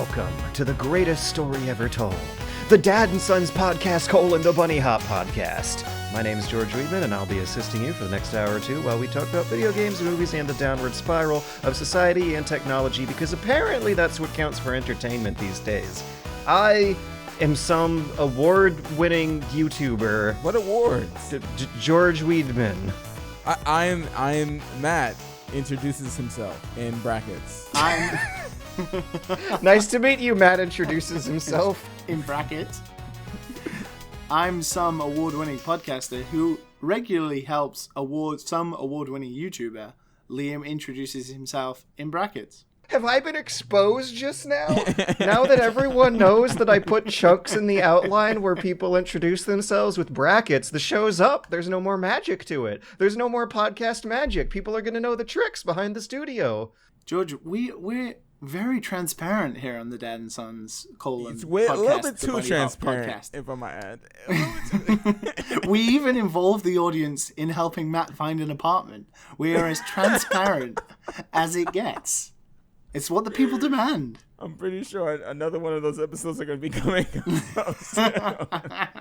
Welcome to the greatest story ever told, the Dad and Sons Podcast, the Bunny Hop Podcast. My name is George Weidman, and I'll be assisting you for the next hour or two while we talk about video games, movies, and the downward spiral of society and technology, because apparently that's what counts for entertainment these days. I am some award-winning YouTuber. What awards? George Weidman. I am Matt. Introduces himself in brackets. I'm Nice to meet you, Matt introduces himself. in brackets. I'm some award-winning podcaster who regularly helps some award-winning YouTuber. Liam introduces himself in brackets. Have I been exposed just now? Now that everyone knows that I put chunks in the outline where people introduce themselves with brackets, the show's up. There's no more magic to it. There's no more podcast magic. People are going to know the tricks behind the studio. George, we're very transparent here on the Dad and Sons It's podcast, a little bit the too Bunny Hop transparent, podcast. if I might add. We even involve the audience in helping Matt find an apartment. We are as transparent as it gets. It's what the people demand. I'm pretty sure another one of those episodes are going to be coming out soon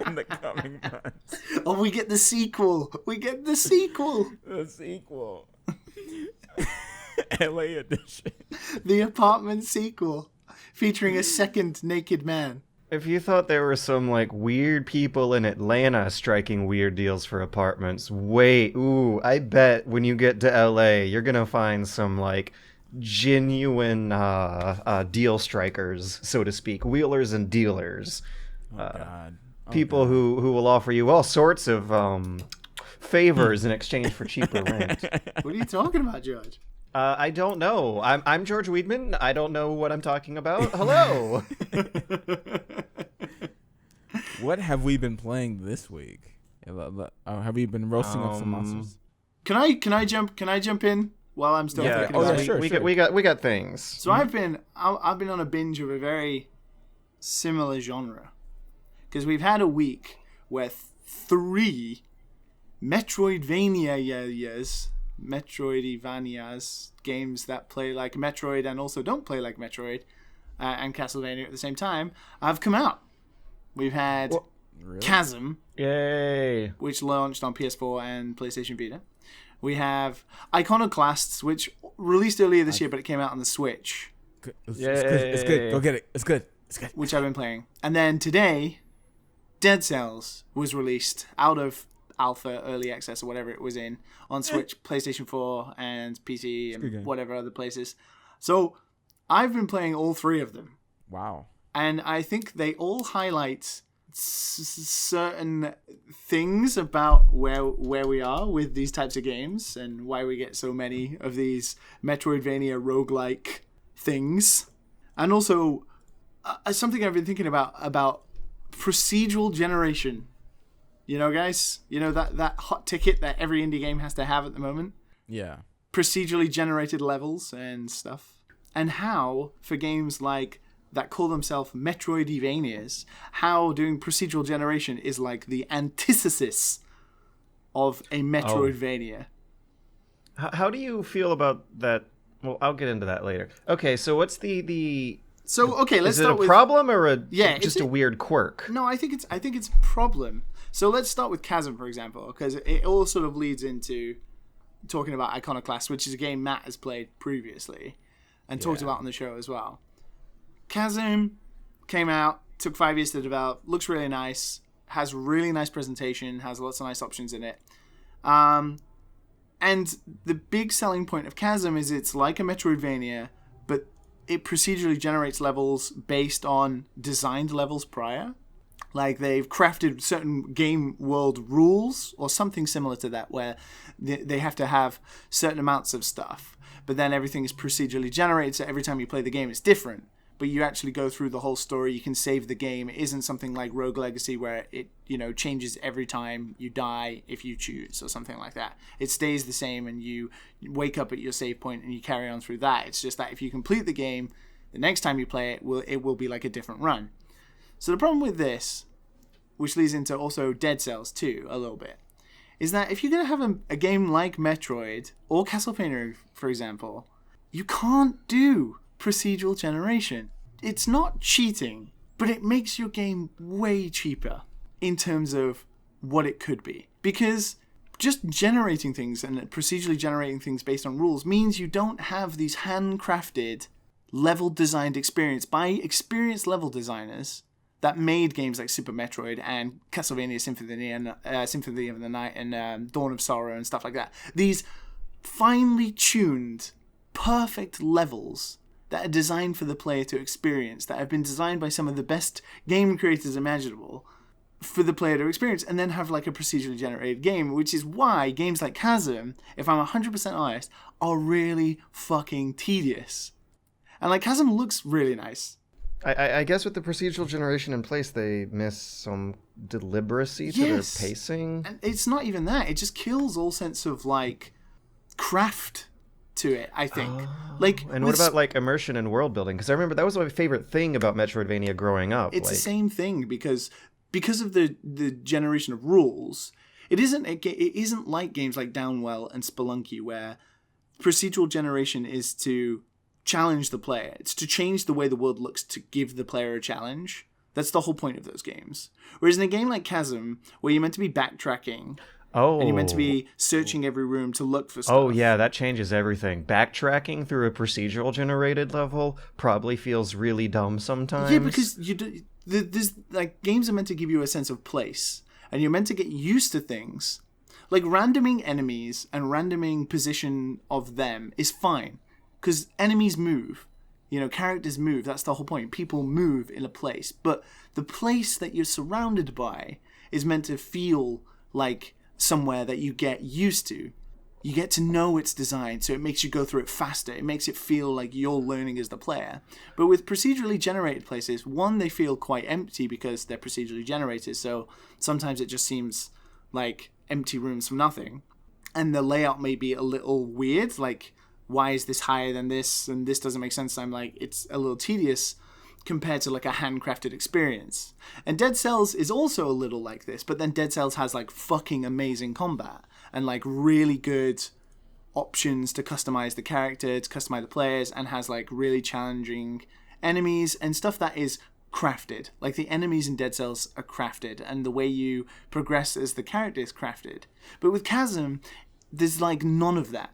in the coming months. Oh, we get the sequel. The sequel. LA edition. The apartment sequel featuring a second naked man. If you thought there were some, weird people in Atlanta striking weird deals for apartments, wait, I bet when you get to LA, you're gonna find some, genuine deal strikers, so to speak, wheelers and dealers. God. People who will offer you all sorts of favors in exchange for cheaper rent. What are you talking about, George? I don't know. I'm George Weidman. I don't know what I'm talking about. Hello. What have we been playing this week? Have we been roasting up some monsters? Can I jump in while I'm still thinking about it? sure. We got things. So I've been on a binge of a very similar genre, because we've had a week with 3 Metroidvanias, games that play like Metroid and also don't play like Metroid, and Castlevania at the same time, have come out. We've had Really? Chasm, Yay. which launched on PS4 and PlayStation Vita. We have Iconoclasts, which released earlier this year, but it came out on the Switch, It's good. Go get it. It's good. which I've been playing. And then today, Dead Cells was released out of alpha, early access, or whatever it was in, on Switch, PlayStation 4, and PC, and whatever other places. So I've been playing all 3 of them. Wow. And I think they all highlight certain things about where we are with these types of games and why we get so many of these Metroidvania roguelike things. And also something I've been thinking about procedural generation. You know, guys? You know, that hot ticket that every indie game has to have at the moment? Yeah. Procedurally generated levels and stuff. And how, for games that call themselves Metroidvanias, how doing procedural generation is like the antithesis of a Metroidvania. How do you feel about that? Well, I'll get into that later. Okay, so what's the So okay, let's is it start a with problem or just a it's weird quirk? No, I think it's a problem. So let's start with Chasm, for example, because it all sort of leads into talking about Iconoclasts, which is a game Matt has played previously and talked about on the show as well. Chasm came out, took 5 years to develop, looks really nice, has really nice presentation, has lots of nice options in it. And the big selling point of Chasm is it's like a Metroidvania, but it procedurally generates levels based on designed levels prior. Like they've crafted certain game world rules or something similar to that, where they have to have certain amounts of stuff, but then everything is procedurally generated, so every time you play the game it's different. But you actually go through the whole story, you can save the game. It isn't something like Rogue Legacy where it, changes every time you die if you choose or something like that. It stays the same and you wake up at your save point and you carry on through that. It's just that if you complete the game, the next time you play it, it will be like a different run. So the problem with this, which leads into also Dead Cells too, a little bit, is that if you're going to have a game like Metroid or Castlevania, for example, you can't do procedural generation. it's not cheating, but it makes your game way cheaper in terms of what it could be. Because just generating things and procedurally generating things based on rules means you don't have these handcrafted, level-designed experience by experienced level designers that made games like Super Metroid and Castlevania Symphony and Symphony of the Night and Dawn of Sorrow and stuff like that. These finely tuned, perfect levels that are designed for the player to experience, that have been designed by some of the best game creators imaginable for the player to experience, and then have like a procedurally generated game, which is why games like Chasm, if I'm 100% honest, are really fucking tedious. And like Chasm looks really nice. I guess with the procedural generation in place, they miss some deliberacy to their pacing. And it's not even that. It just kills all sense of like craft to it, I think. And what about like immersion and world building? Because I remember that was my favorite thing about Metroidvania growing up. It's the same thing because of the generation of rules. It isn't like games like Downwell and Spelunky where procedural generation is to challenge the player. It's to change the way the world looks to give the player a challenge. That's the whole point of those games. Whereas in a game like Chasm, where you're meant to be backtracking, and you're meant to be searching every room to look for stuff. Oh yeah, that changes everything. Backtracking through a procedural generated level probably feels really dumb sometimes. Yeah, because there's like games are meant to give you a sense of place, and you're meant to get used to things. Like randoming enemies and randoming position of them is fine. Because enemies move, characters move. That's the whole point. People move in a place. But the place that you're surrounded by is meant to feel like somewhere that you get used to. You get to know its design, so it makes you go through it faster. It makes it feel like you're learning as the player. But with procedurally generated places, one, they feel quite empty because they're procedurally generated. So sometimes it just seems like empty rooms from nothing. And the layout may be a little weird, like, why is this higher than this and this doesn't make sense. I'm like, it's a little tedious compared to like a handcrafted experience. And Dead Cells is also a little like this, but then Dead Cells has like fucking amazing combat and like really good options to customize the character, to customize the players, and has like really challenging enemies and stuff that is crafted. Like the enemies in Dead Cells are crafted and the way you progress as the character is crafted. But with Chasm, there's like none of that.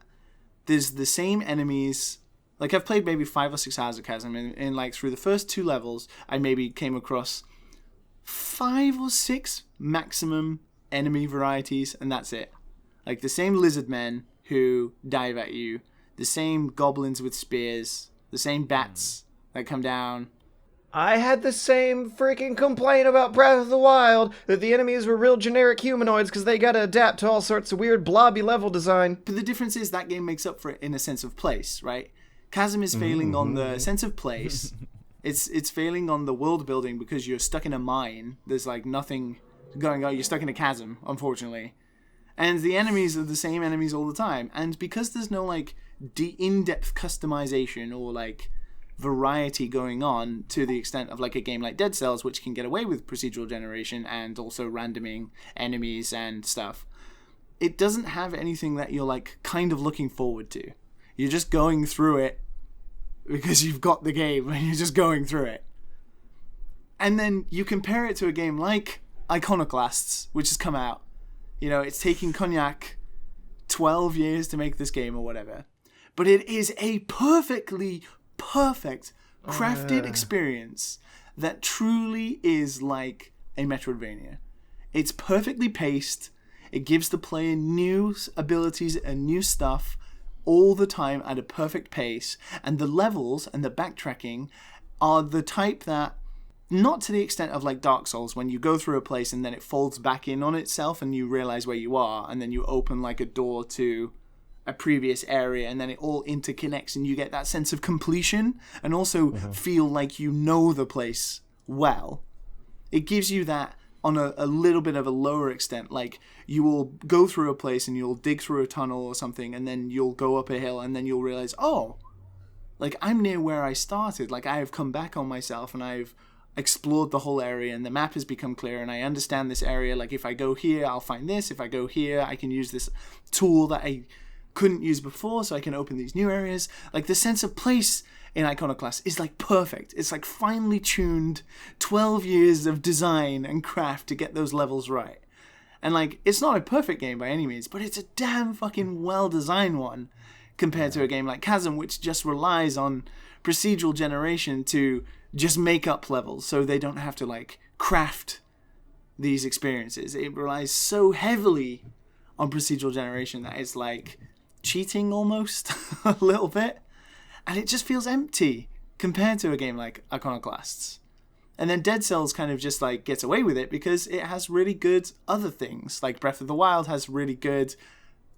There's the same enemies. Like I've played maybe 5 or 6 hours of Chasm, and like through the first 2 levels, I maybe came across 5 or 6 maximum enemy varieties, and that's it. Like the same lizard men who dive at you, the same goblins with spears, the same bats that come down. I had the same freaking complaint about Breath of the Wild, that the enemies were real generic humanoids because they gotta adapt to all sorts of weird blobby level design. But the difference is that game makes up for it in a sense of place, right? Chasm is failing on the sense of place. It's failing on the world building because you're stuck in a mine. There's like nothing going on. You're stuck in a chasm, unfortunately. And the enemies are the same enemies all the time. And because there's no like in-depth customization or like variety going on to the extent of like a game like Dead Cells, which can get away with procedural generation and also randoming enemies and stuff, it doesn't have anything that you're like kind of looking forward to. You're just going through it because you've got the game and you're just going through it. And then you compare it to a game like Iconoclasts, which has come out. It's taking Cognac 12 years to make this game or whatever. But it is a perfectly perfect crafted experience that truly is like a Metroidvania. It's perfectly paced. It gives the player new abilities and new stuff all the time at a perfect pace, and the levels and the backtracking are the type that, not to the extent of like Dark Souls when you go through a place and then it folds back in on itself and you realize where you are, and then you open like a door to a previous area and then it all interconnects and you get that sense of completion and also feel like you know the place well. It gives you that on a little bit of a lower extent. Like you will go through a place and you'll dig through a tunnel or something, and then you'll go up a hill and then you'll realize, oh, like I'm near where I started. Like I have come back on myself and I've explored the whole area and the map has become clear and I understand this area. Like if I go here, I'll find this. If I go here, I can use this tool that I couldn't use before, so I can open these new areas. Like, the sense of place in Iconoclast is like perfect. It's like finely tuned 12 years of design and craft to get those levels right. And like, it's not a perfect game by any means, but it's a damn fucking well-designed one compared to a game like Chasm, which just relies on procedural generation to just make up levels so they don't have to like craft these experiences. It relies so heavily on procedural generation that it's like cheating almost a little bit. And it just feels empty compared to a game like Iconoclasts. And then Dead Cells kind of just like gets away with it because it has really good other things. Like Breath of the Wild has really good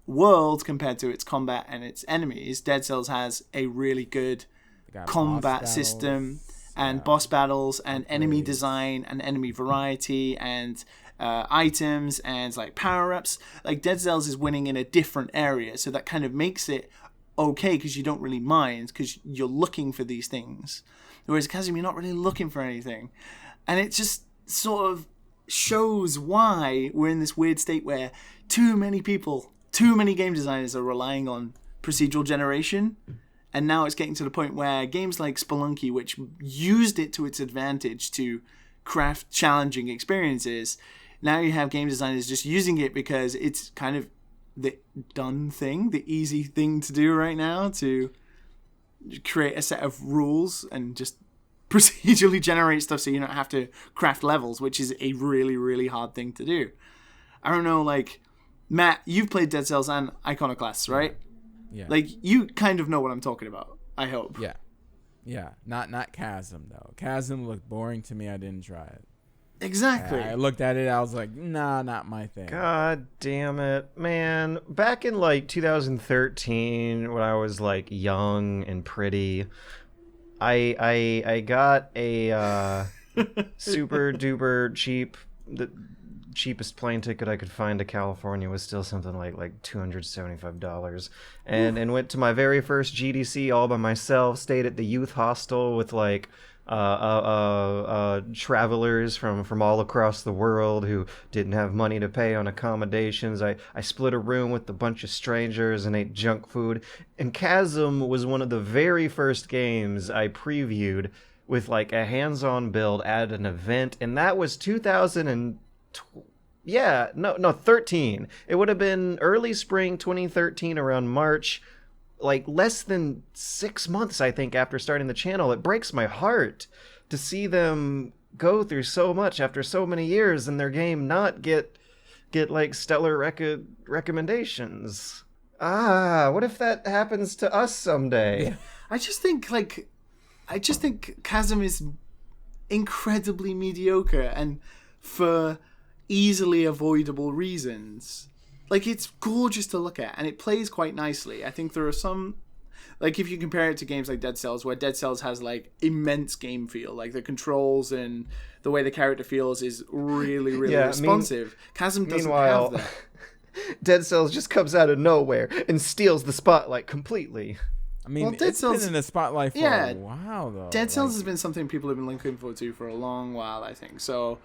world compared to its combat and its enemies. Dead Cells has a really good combat system and boss battles and enemy design and enemy variety and items and like power-ups. Like Dead Cells is winning in a different area, so that kind of makes it okay because you don't really mind because you're looking for these things. Whereas Chasm, you're not really looking for anything. And it just sort of shows why we're in this weird state where too many people, too many game designers are relying on procedural generation. And now it's getting to the point where games like Spelunky, which used it to its advantage to craft challenging experiences, now you have game designers just using it because it's kind of the done thing, the easy thing to do right now, to create a set of rules and just procedurally generate stuff so you don't have to craft levels, which is a really, really hard thing to do. I don't know, like, Matt, you've played Dead Cells and Iconoclasts, right? Yeah. Like, you kind of know what I'm talking about, I hope. Yeah. Yeah. Not Chasm, though. Chasm looked boring to me. I didn't try it. Exactly. I looked at it. I was like, nah, not my thing. God damn it, man. Back in like 2013 when I was like young and pretty, I got a super duper cheap, the cheapest plane ticket I could find to California was still something like $275, and went to my very first GDC all by myself, stayed at the youth hostel with like travelers from all across the world who didn't have money to pay on accommodations. I split a room with a bunch of strangers and ate junk food. And Chasm was one of the very first games I previewed with like a hands-on build at an event, and that was 13. It would have been early spring 2013, around March. Like less than 6 months, I think, after starting the channel. It breaks my heart to see them go through so much after so many years and their game not get like stellar recommendations. What if that happens to us someday? I just think Chasm is incredibly mediocre, and for easily avoidable reasons. Like, it's gorgeous to look at, and it plays quite nicely. I think there are some, like, if you compare it to games like Dead Cells, where Dead Cells has, like, immense game feel. Like, the controls and the way the character feels is really, really responsive. Chasm doesn't have that. Dead Cells just comes out of nowhere and steals the spotlight completely. I mean, it's been in the spotlight for a while, though. Dead Cells has been something people have been looking forward to for a long while, I think. So,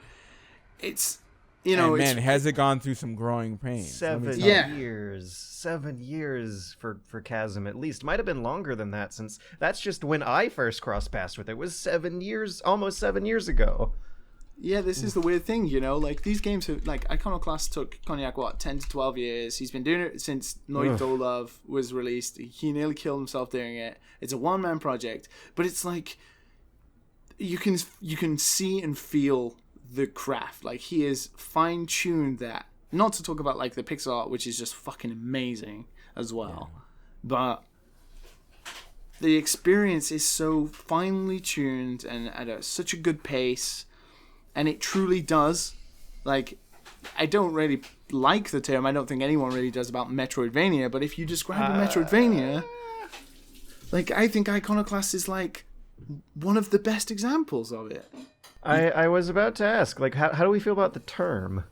it's... You know, and man, has it gone through some growing pains? 7 years. 7 years for Chasm, at least. Might have been longer than that, since that's just when I first crossed paths with it. It was 7 years, almost 7 years ago. Yeah, this is the weird thing, you know? Like, these games have, like, Iconoclast took Cognac, 10 to 12 years. He's been doing it since Noid Dolov was released. He nearly killed himself doing it. It's a one-man project. But it's like, you can see and feel the craft. Like, he is fine-tuned that. Not to talk about like the pixel art, which is just fucking amazing as well, but the experience is so finely tuned and at such a good pace, and it truly does. Like, I don't really like the term, I don't think anyone really does, about Metroidvania, but if you describe a Metroidvania, like, I think Iconoclast is like one of the best examples of it. I was about to ask, like, how do we feel about the term?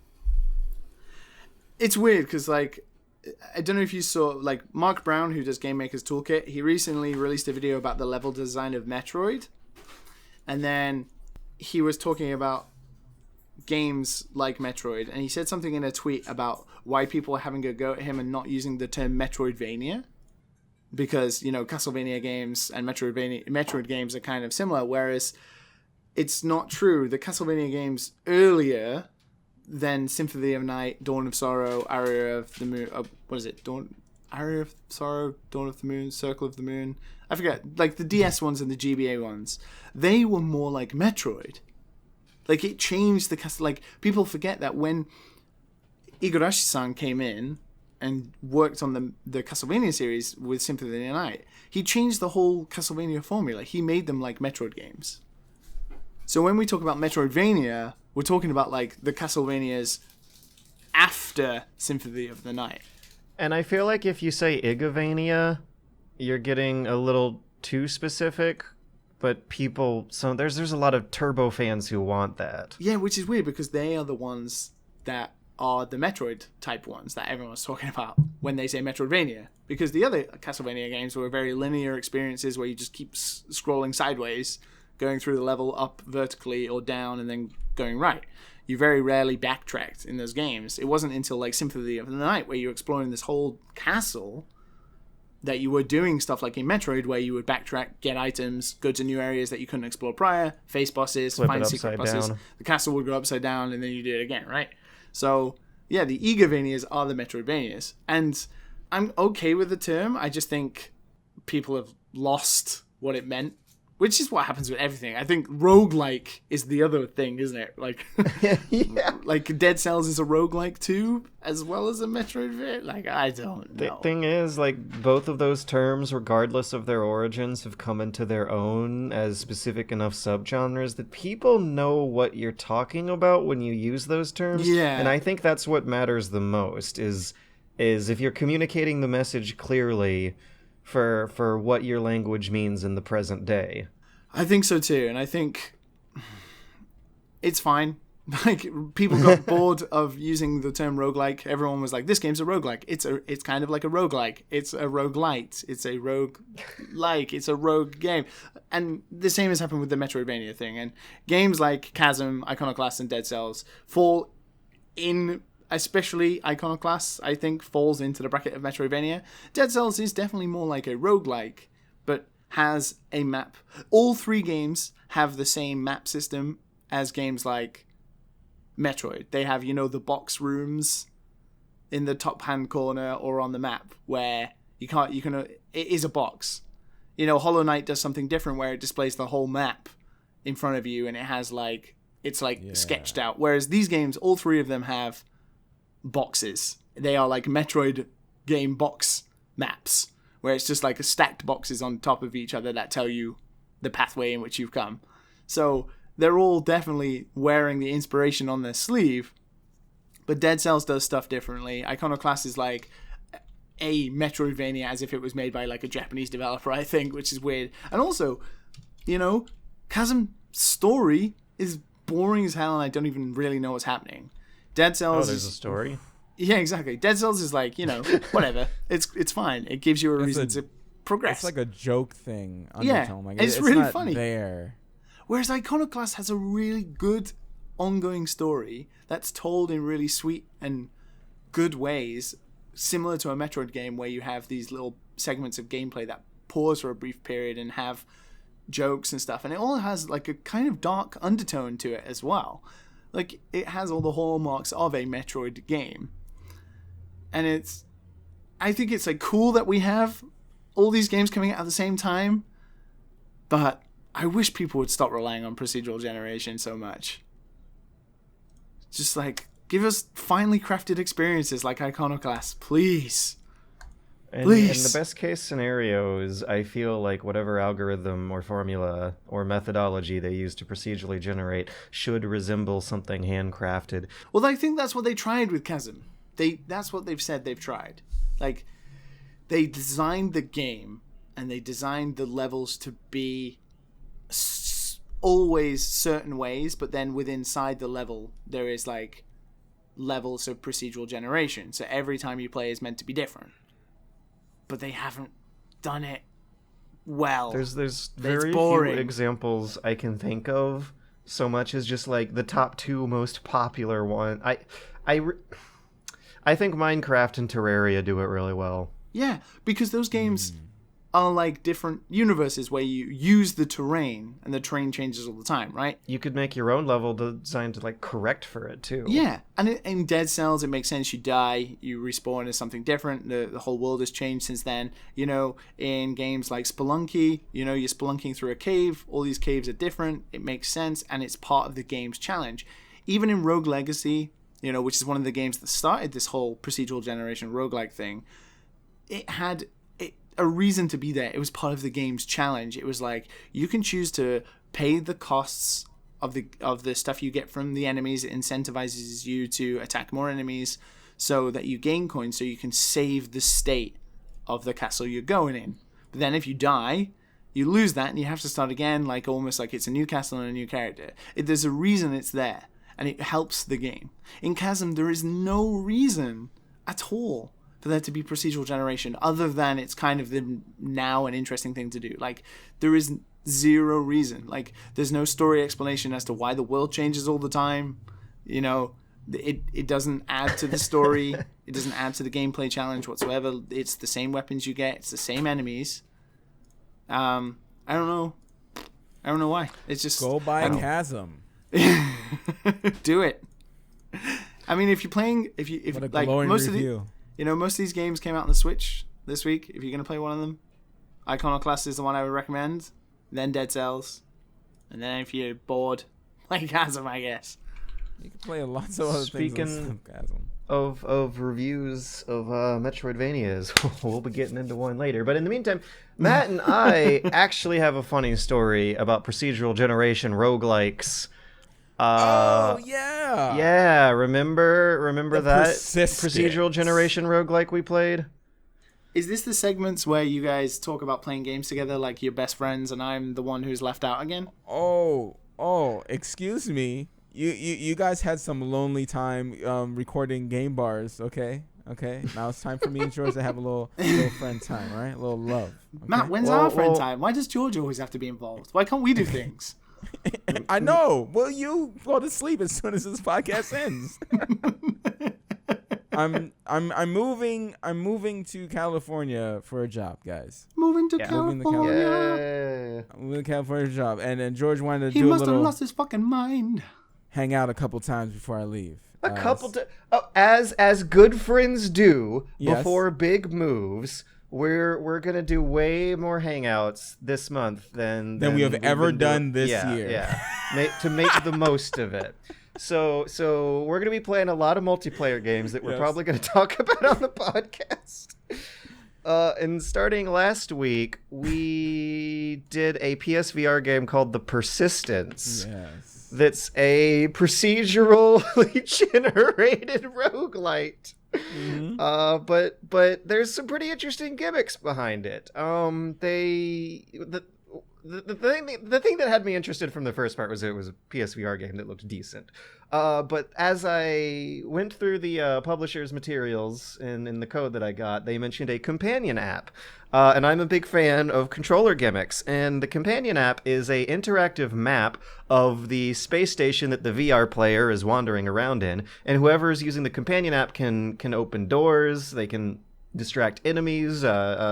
It's weird, because, like, I don't know if you saw, like, Mark Brown, who does Game Maker's Toolkit, he recently released a video about the level design of Metroid, and then he was talking about games like Metroid, and he said something in a tweet about why people are having a go at him and not using the term Metroidvania, because Castlevania games and Metroid games are kind of similar, whereas it's not true. The Castlevania games earlier than Symphony of Night, Dawn of Sorrow, Aria of the Moon, Aria of Sorrow, Dawn of the Moon, Circle of the Moon, I forget, like the DS ones and the GBA ones, they were more like Metroid. Like, it changed the like, people forget that when Igarashi-san came in and worked on the Castlevania series with Symphony of the Night, he changed the whole Castlevania formula. He made them like Metroid games. So when we talk about Metroidvania, we're talking about like the Castlevanias after Symphony of the Night. And I feel like if you say Igavania, you're getting a little too specific, but there's a lot of Turbo fans who want that. Yeah, which is weird because they are the ones that are the Metroid type ones that everyone's talking about when they say Metroidvania. Because the other Castlevania games were very linear experiences where you just keep scrolling sideways, going through the level up vertically or down and then going right. You very rarely backtracked in those games. It wasn't until like Symphony of the Night where you're exploring this whole castle that you were doing stuff like in Metroid where you would backtrack, get items, go to new areas that you couldn't explore prior, face bosses, find secret bosses. Down. The castle would go upside down and then you do it again, right? So, yeah, the Igavanias are the Metroidvanias. And I'm okay with the term. I just think people have lost what it meant, which is what happens with everything. I think roguelike is the other thing, isn't it? Like, yeah. Like Dead Cells is a roguelike too, as well as a Metroidvania. Like, I don't know. The thing is, like, both of those terms, regardless of their origins, have come into their own as specific enough subgenres that people know what you're talking about when you use those terms. Yeah. And I think that's what matters the most, is if you're communicating the message clearly for what your language means in the present day. I think so too, and I think it's fine. Like, people got bored of using the term roguelike. Everyone was like, this game's a roguelike. It's kind of like a roguelike. It's a roguelite. It's a roguelike. It's a rogue game. And the same has happened with the Metroidvania thing. And games like Chasm, Iconoclasts, and Dead Cells fall in, especially Iconoclasts, I think, falls into the bracket of Metroidvania. Dead Cells is definitely more like a roguelike, but has a map. All three games have the same map system as games like Metroid. They have, the box rooms in the top hand corner or on the map where it is a box. Hollow Knight does something different where it displays the whole map in front of you and it has sketched out. Whereas these games, all three of them have boxes. They are like Metroid game box maps, where it's just like a stacked boxes on top of each other that tell you the pathway in which you've come. So they're all definitely wearing the inspiration on their sleeve, but Dead Cells does stuff differently. Iconoclast is like a Metroidvania as if it was made by like a Japanese developer, I think, which is weird. And also, Chasm's story is boring as hell and I don't even really know what's happening. Dead Cells there's a story? Yeah, exactly. Dead Cells is like, whatever. It's fine. It gives you a reason to progress. It's like a joke thing. Yeah, it's really funny. There. Whereas Iconoclast has a really good ongoing story that's told in really sweet and good ways, similar to a Metroid game where you have these little segments of gameplay that pause for a brief period and have jokes and stuff. And it all has like a kind of dark undertone to it as well. Like, it has all the hallmarks of a Metroid game. And I think it's like cool that we have all these games coming out at the same time, but I wish people would stop relying on procedural generation so much. Just like, give us finely crafted experiences like Iconoclast, please. Please. And the best case scenario is, I feel like whatever algorithm or formula or methodology they use to procedurally generate should resemble something handcrafted. Well, I think that's what they tried with Chasm. That's what they've said they've tried. Like, they designed the game and they designed the levels to be always certain ways, but then inside the level there is like levels of procedural generation. So every time you play is meant to be different. But they haven't done it well. There's very few examples I can think of so much as just like the top two most popular one. I think Minecraft and Terraria do it really well. Yeah, because those games are like different universes where you use the terrain and the terrain changes all the time, right? You could make your own level designed to like correct for it too. Yeah, and in Dead Cells, it makes sense. You die, you respawn as something different. The whole world has changed since then. You know, in games like Spelunky, you know, you're spelunking through a cave. All these caves are different. It makes sense, and it's part of the game's challenge. Even in Rogue Legacy, you know, which is one of the games that started this whole procedural generation roguelike thing, it had a reason to be there. It was part of the game's challenge. It was like, you can choose to pay the costs of the stuff you get from the enemies. It incentivizes you to attack more enemies so that you gain coins so you can save the state of the castle you're going in. But then if you die, you lose that and you have to start again, like almost like it's a new castle and a new character. There's a reason it's there, and it helps the game. In Chasm, there is no reason at all for there to be procedural generation, other than it's kind of the now an interesting thing to do. Like, there is zero reason. Like, there's no story explanation as to why the world changes all the time. You know, it doesn't add to the story. It doesn't add to the gameplay challenge whatsoever. It's the same weapons you get. It's the same enemies. I don't know why. It's just go buy Chasm. Do it. I mean, if you're playing, if like most review. of the, you know, most of these games came out on the Switch this week. If you're gonna play one of them, Iconoclasts is the one I would recommend. Then Dead Cells, and then if you're bored, play Chasm, I guess. You can play lots of other things on Chasm. Of reviews of Metroidvanias, we'll be getting into one later. But in the meantime, Matt and I actually have a funny story about procedural generation roguelikes. Oh yeah, yeah. Remember that Persistence. Procedural generation roguelike we played? Is this the segments where you guys talk about playing games together, like you're best friends, and I'm the one who's left out again? Oh, excuse me. You guys had some lonely time recording game bars, okay? Now it's time for me and George to have a little friend time, right? A little love. Okay? Matt, when's our friend time? Why does George always have to be involved? Why can't we do things? I know. Well, you go to sleep as soon as this podcast ends. I'm moving to California for a job, guys. Moving to California. Yeah. I'm moving to California for a job, and then George wanted to He do a must have little lost his fucking mind. hang out a couple times before I leave. As good friends do Yes. before big moves. We're gonna do way more hangouts this month than we have we've ever been done this yeah, year. Yeah, to make the most of it. So we're gonna be playing a lot of multiplayer games that we're Yes. probably gonna talk about on the podcast. And starting last week, we did a PSVR game called The Persistence. Yes. That's a procedurally generated roguelite. Mm-hmm. But there's some pretty interesting gimmicks behind it. The thing that had me interested from the first part was it was a PSVR game that looked decent. But as I went through the publisher's materials and in the code that I got, they mentioned a companion app. And I'm a big fan of controller gimmicks. And the companion app is a interactive map of the space station that the VR player is wandering around in. And whoever is using the companion app can open doors, they can distract enemies,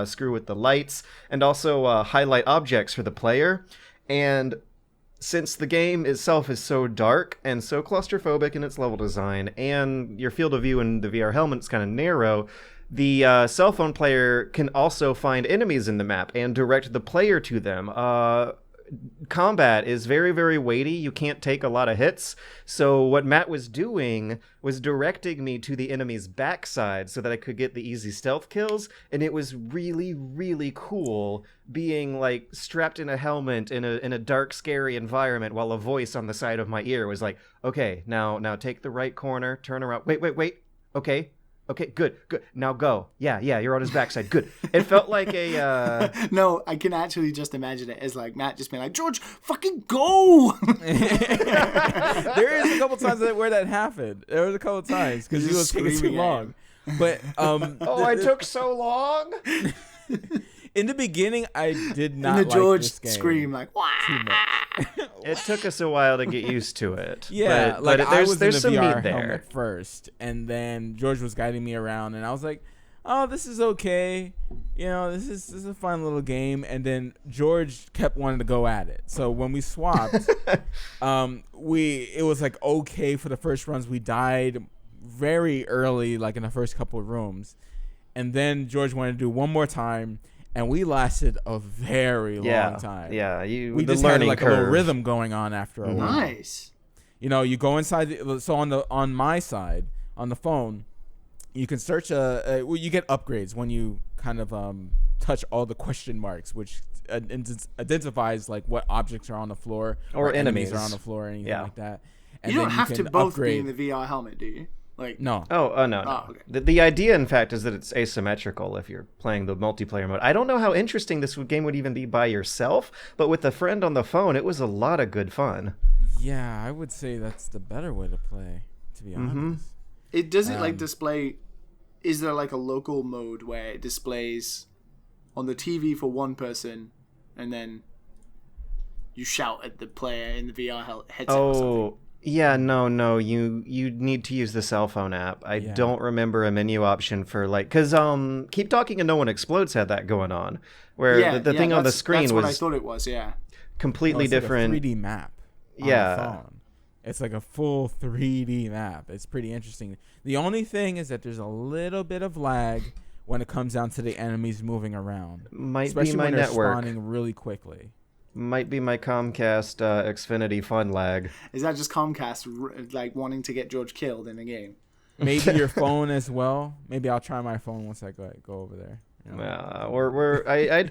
screw with the lights, and also highlight objects for the player. And since the game itself is so dark and so claustrophobic in its level design, and your field of view in the VR helmet is kind of narrow, the cell phone player can also find enemies in the map and direct the player to them. Combat is very, very weighty. You can't take a lot of hits. So what Matt was doing was directing me to the enemy's backside so that I could get the easy stealth kills. And it was really, really cool being like strapped in a helmet in a dark, scary environment while a voice on the side of my ear was like, okay, now take the right corner, turn around. Wait. Okay, good. Now go. Yeah, you're on his backside. Good. It felt like a... No, I can actually just imagine it as like Matt just being like, George, fucking go! There is a couple times where that happened. There was a couple times because he was taking too long. But I took so long? In the beginning, I did not And the like George this game scream like, "Wah!" too much. It took us a while to get used to it. Yeah, but, like but I was there's in some the VR meat there. helmet first, and then George was guiding me around, and I was like, "Oh, this is okay. You know, this is a fun little game." And then George kept wanting to go at it. So when we swapped, it was like okay for the first runs. We died very early, like in the first couple of rooms, and then George wanted to do one more time. And we lasted a very long time. Yeah, we the just had learning like curve. a little rhythm going on after a while. Nice. You know, you go inside. So on my side, on the phone, you can search well, you get upgrades when you kind of touch all the question marks, which identifies like what objects are on the floor or enemies are on the floor or anything like that. And You don't then have to can both upgrade. be in the VR helmet, do you? Like, No. Oh no. Oh, okay. The idea, in fact, is that it's asymmetrical if you're playing the multiplayer mode. I don't know how interesting this game would even be by yourself, but with a friend on the phone, it was a lot of good fun. Yeah, I would say that's the better way to play, to be honest. It does it like display. Is there like a local mode where it displays on the TV for one person, and then you shout at the player in the VR headset or something? Oh, yeah, no. You need to use the cell phone app. I don't remember a menu option for like, cause Keep Talking and No One Explodes had that going on, where the thing on the screen that's was what I thought it was. Yeah. completely It's different. like a 3D map. On Yeah. the phone. It's like a full 3D map. It's pretty interesting. The only thing is that there's a little bit of lag when it comes down to the enemies moving around. Might Especially be my when they're network. spawning really quickly. Might be my Comcast Xfinity fun lag. Is that just Comcast like wanting to get George killed in a game? Maybe your phone as well. Maybe I'll try my phone once I go over there. You know?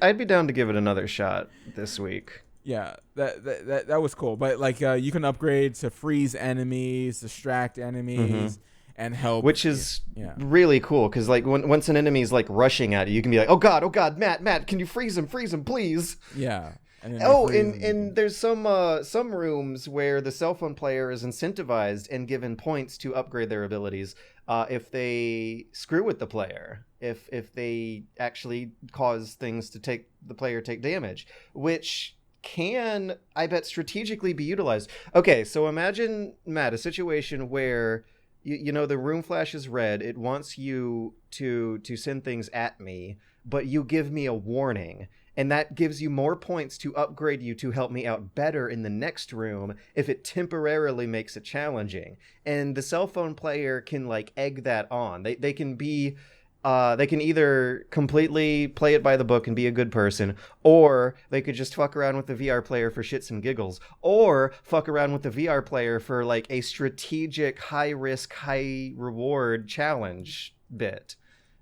I'd be down to give it another shot this week. Yeah, that was cool. But like you can upgrade to freeze enemies, distract enemies, and help. Which is really cool because like once an enemy's like rushing at you, you can be like, oh god, Matt, can you freeze him, please? Yeah. And there's some rooms where the cell phone player is incentivized and given points to upgrade their abilities if they screw with the player, if they actually cause things to the player take damage, which can, I bet, strategically be utilized. Okay, so imagine, Matt, a situation where you know the room flashes red. It wants you to send things at me, but you give me a warning. And that gives you more points to upgrade you to help me out better in the next room if it temporarily makes it challenging. And the cell phone player can like egg that on. They can be they can either completely play it by the book and be a good person, or they could just fuck around with the VR player for shits and giggles, or fuck around with the VR player for like a strategic high risk, high reward challenge bit,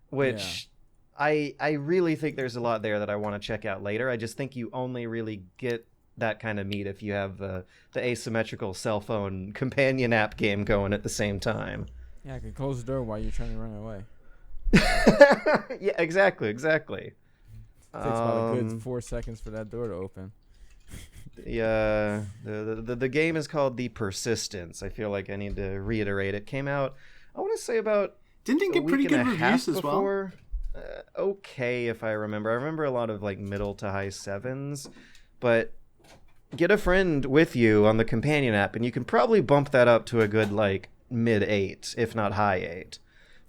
which I really think there's a lot there that I want to check out later. I just think you only really get that kind of meat if you have the asymmetrical cell phone companion app game going at the same time. Yeah, I can close the door while you're trying to run away. Yeah, exactly. It takes about a good 4 seconds for that door to open. The game is called the Persistence. I feel like I need to reiterate. It came out, I want to say, about Didn't it get pretty good reviews as well? Okay, if I remember. I remember a lot of like middle to high 7s, but get a friend with you on the companion app and you can probably bump that up to a good like mid 8, if not high 8.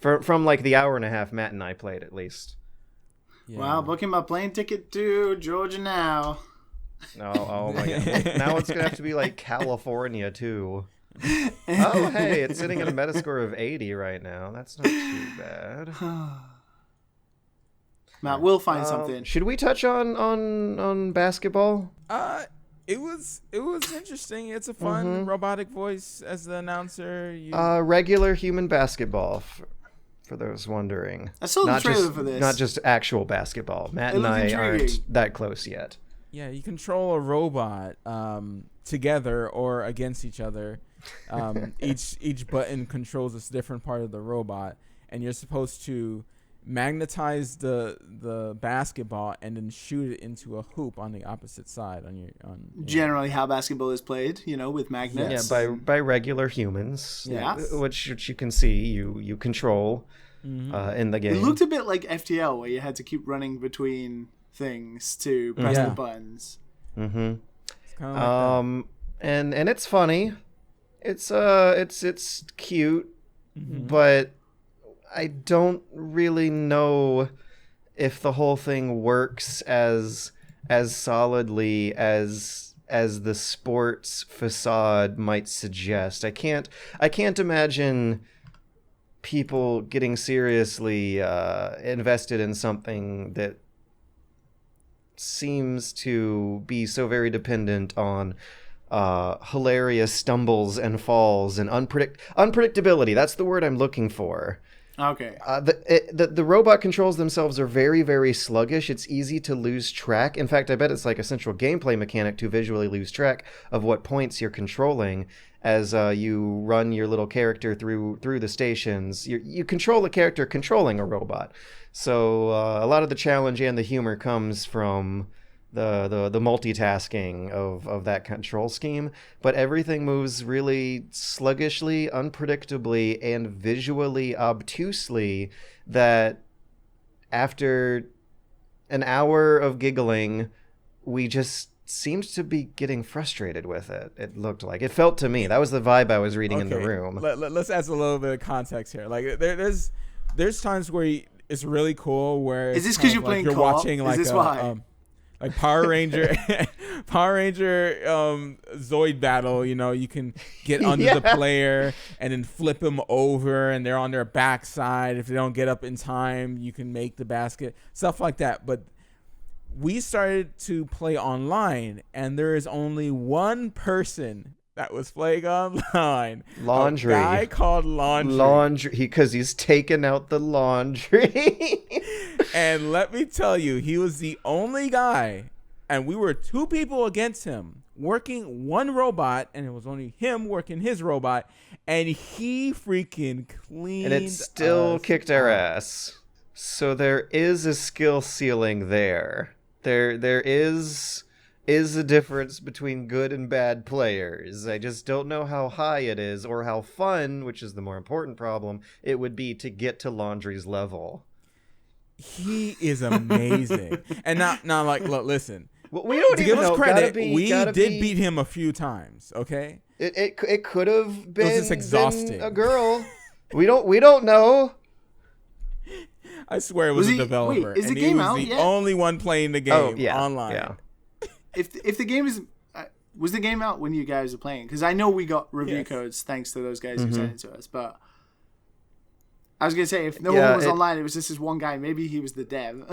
From like the hour and a half Matt and I played, at least. Yeah. Wow, booking my plane ticket to Georgia now. Oh my god. Now it's going to have to be like California, too. Oh, hey, it's sitting at a Metascore of 80 right now. That's not too bad. Matt, we'll find something. Should we touch on basketball? It was interesting. It's a fun robotic voice as the announcer. Regular human basketball, for those wondering. I saw the trailer for this. Not just actual basketball. Matt and I aren't that close yet. Yeah, you control a robot together or against each other. Each button controls a different part of the robot, and you're supposed to magnetize the basketball and then shoot it into a hoop on the opposite side generally how basketball is played, with magnets. Yeah, by regular humans. Yeah. Which you can see you control in the game. It looked a bit like FTL, where you had to keep running between things to press Yeah. the buttons. Mm-hmm. It's kind of like And it's funny. It's cute, but I don't really know if the whole thing works as solidly as the sports facade might suggest. I can't imagine people getting seriously invested in something that seems to be so very dependent on hilarious stumbles and falls and unpredictability. That's the word I'm looking for. Okay. The robot controls themselves are very, very sluggish. It's easy to lose track. In fact, I bet it's like a central gameplay mechanic to visually lose track of what points you're controlling as you run your little character through the stations. You control the character controlling a robot. So a lot of the challenge and the humor comes from the multitasking of that control scheme, but everything moves really sluggishly, unpredictably, and visually obtusely that after an hour of giggling, we just seemed to be getting frustrated with it. It looked like. It felt to me. That was the vibe I was reading in the room. Let's add a little bit of context here. Like there's times where it's really cool where Is this because you're playing you're co-op? watching like Is this why? Like Power Ranger Zoid battle, you can get under the player and then flip them over and they're on their backside. If they don't get up in time, you can make the basket, stuff like that. But we started to play online and there is only one person that was playing online. Laundry. A guy called Laundry. Laundry, because he's taken out the laundry. And let me tell you, he was the only guy, and we were two people against him, working one robot, and it was only him working his robot, and he freaking cleaned And it still us kicked our out. ass. So there is a skill ceiling there. There is a difference between good and bad players. I just don't know how high it is or how fun, which is the more important problem, it would be to get to Laundry's level. He is amazing. And now, like, look, listen. Well, we don't To even give us know. credit, we did beat him a few times, okay? It could have been, just exhausting. been a girl. We don't know. I swear it was a he- developer. wait, is the and game he was out the yet? only one playing the game Oh yeah, online. yeah. If the game is was the game out when you guys were playing? Because I know we got review Yes. codes thanks to those guys who sent it to us. But I was gonna say if no Yeah, one was online, it was just this one guy. Maybe he was the dev.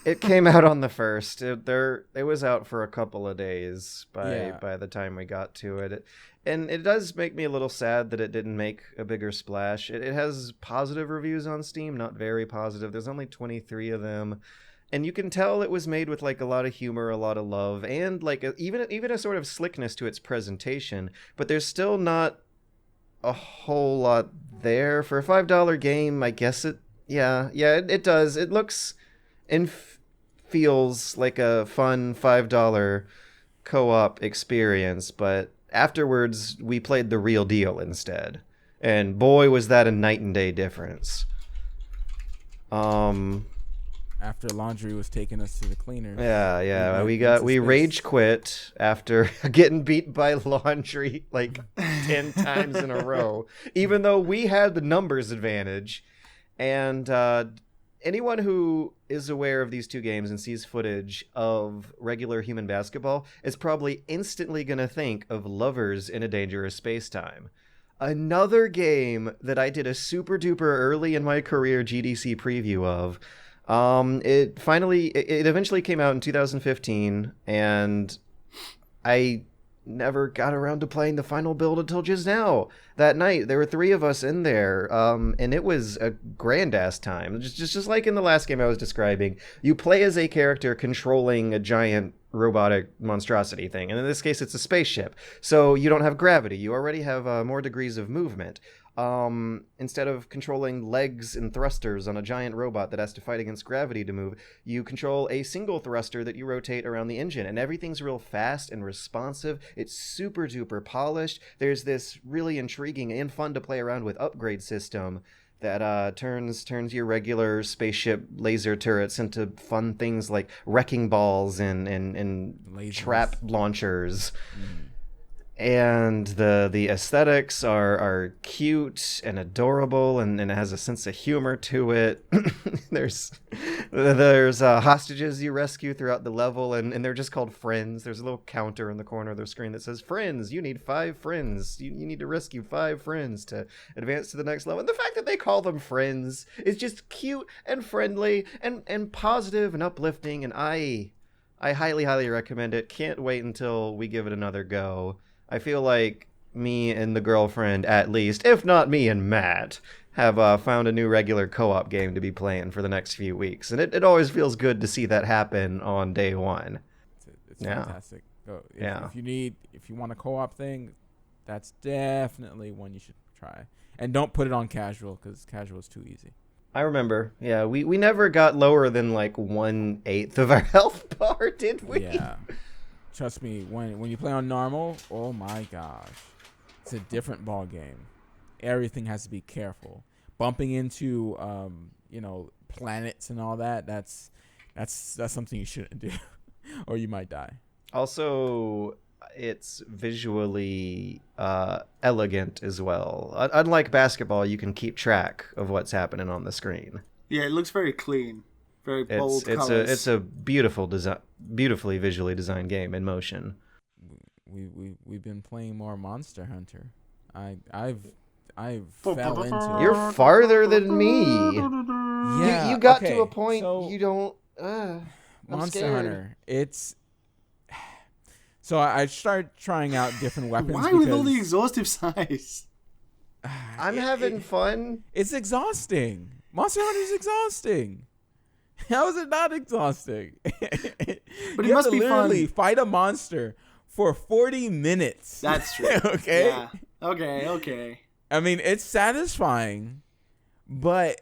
It came out on the 1st. It was out for a couple of days Yeah. by the time we got to it. And it does make me a little sad that it didn't make a bigger splash. It has positive reviews on Steam, not very positive. There's only 23 of them. And you can tell it was made with like a lot of humor, a lot of love, and like even a sort of slickness to its presentation. But there's still not a whole lot there for a $5 game. I guess it does. It looks and feels like a fun $5 co-op experience, but afterwards we played the real deal instead, and boy was that a night and day difference. After Laundry was taking us to the cleaners. Yeah. went into We space. rage quit after getting beat by Laundry like 10 times in a row, even though we had the numbers advantage. And anyone who is aware of these two games and sees footage of regular human basketball is probably instantly going to think of Lovers in a Dangerous Spacetime. Another game that I did a super duper early in my career GDC preview of. It eventually came out in 2015, and I never got around to playing the final build until just now. That night, there were 3 of us in there, and it was a grand ass time. Just like in the last game I was describing, you play as a character controlling a giant robotic monstrosity thing, and in this case, it's a spaceship. So you don't have gravity. You already have more degrees of movement. Instead of controlling legs and thrusters on a giant robot that has to fight against gravity to move, you control a single thruster that you rotate around the engine, and everything's real fast and responsive. It's super duper polished. There's this really intriguing and fun to play around with upgrade system that turns your regular spaceship laser turrets into fun things like wrecking balls and trap launchers. And the aesthetics are cute and adorable, and it has a sense of humor to it. There's hostages you rescue throughout the level, and they're just called friends. There's a little counter in the corner of the screen that says, friends, you need 5 friends. You need to rescue 5 friends to advance to the next level. And the fact that they call them friends is just cute and friendly and positive and uplifting, and I highly, highly recommend it. Can't wait until we give it another go. I feel like me and the girlfriend, at least, if not me and Matt, have found a new regular co-op game to be playing for the next few weeks. And it always feels good to see that happen on day one. It's fantastic. If you want a co-op thing, that's definitely one you should try. And don't put it on casual, because casual is too easy. I remember. Yeah, we never got lower than like 1/8 of our health bar, did we? Yeah. Trust me, when you play on normal, oh my gosh, it's a different ball game. Everything has to be careful. Bumping into planets and all that, that's something you shouldn't do, or you might die. Also, it's visually elegant as well. Unlike basketball, you can keep track of what's happening on the screen. Yeah, it looks very clean. Very bold colors. It's a beautiful beautifully visually designed game in motion. We've been playing more Monster Hunter. I've fell into. You're farther than me. Yeah, you got to a point you don't. Monster Hunter. It's. So I started trying out different weapons. Why with all the exhaustive sighs? I'm having fun. It's exhausting. Monster Hunter is exhausting. How is it not exhausting? But it must be literally fun. Fight a monster for 40 minutes. That's true. Okay? Yeah. Okay. I mean, it's satisfying, but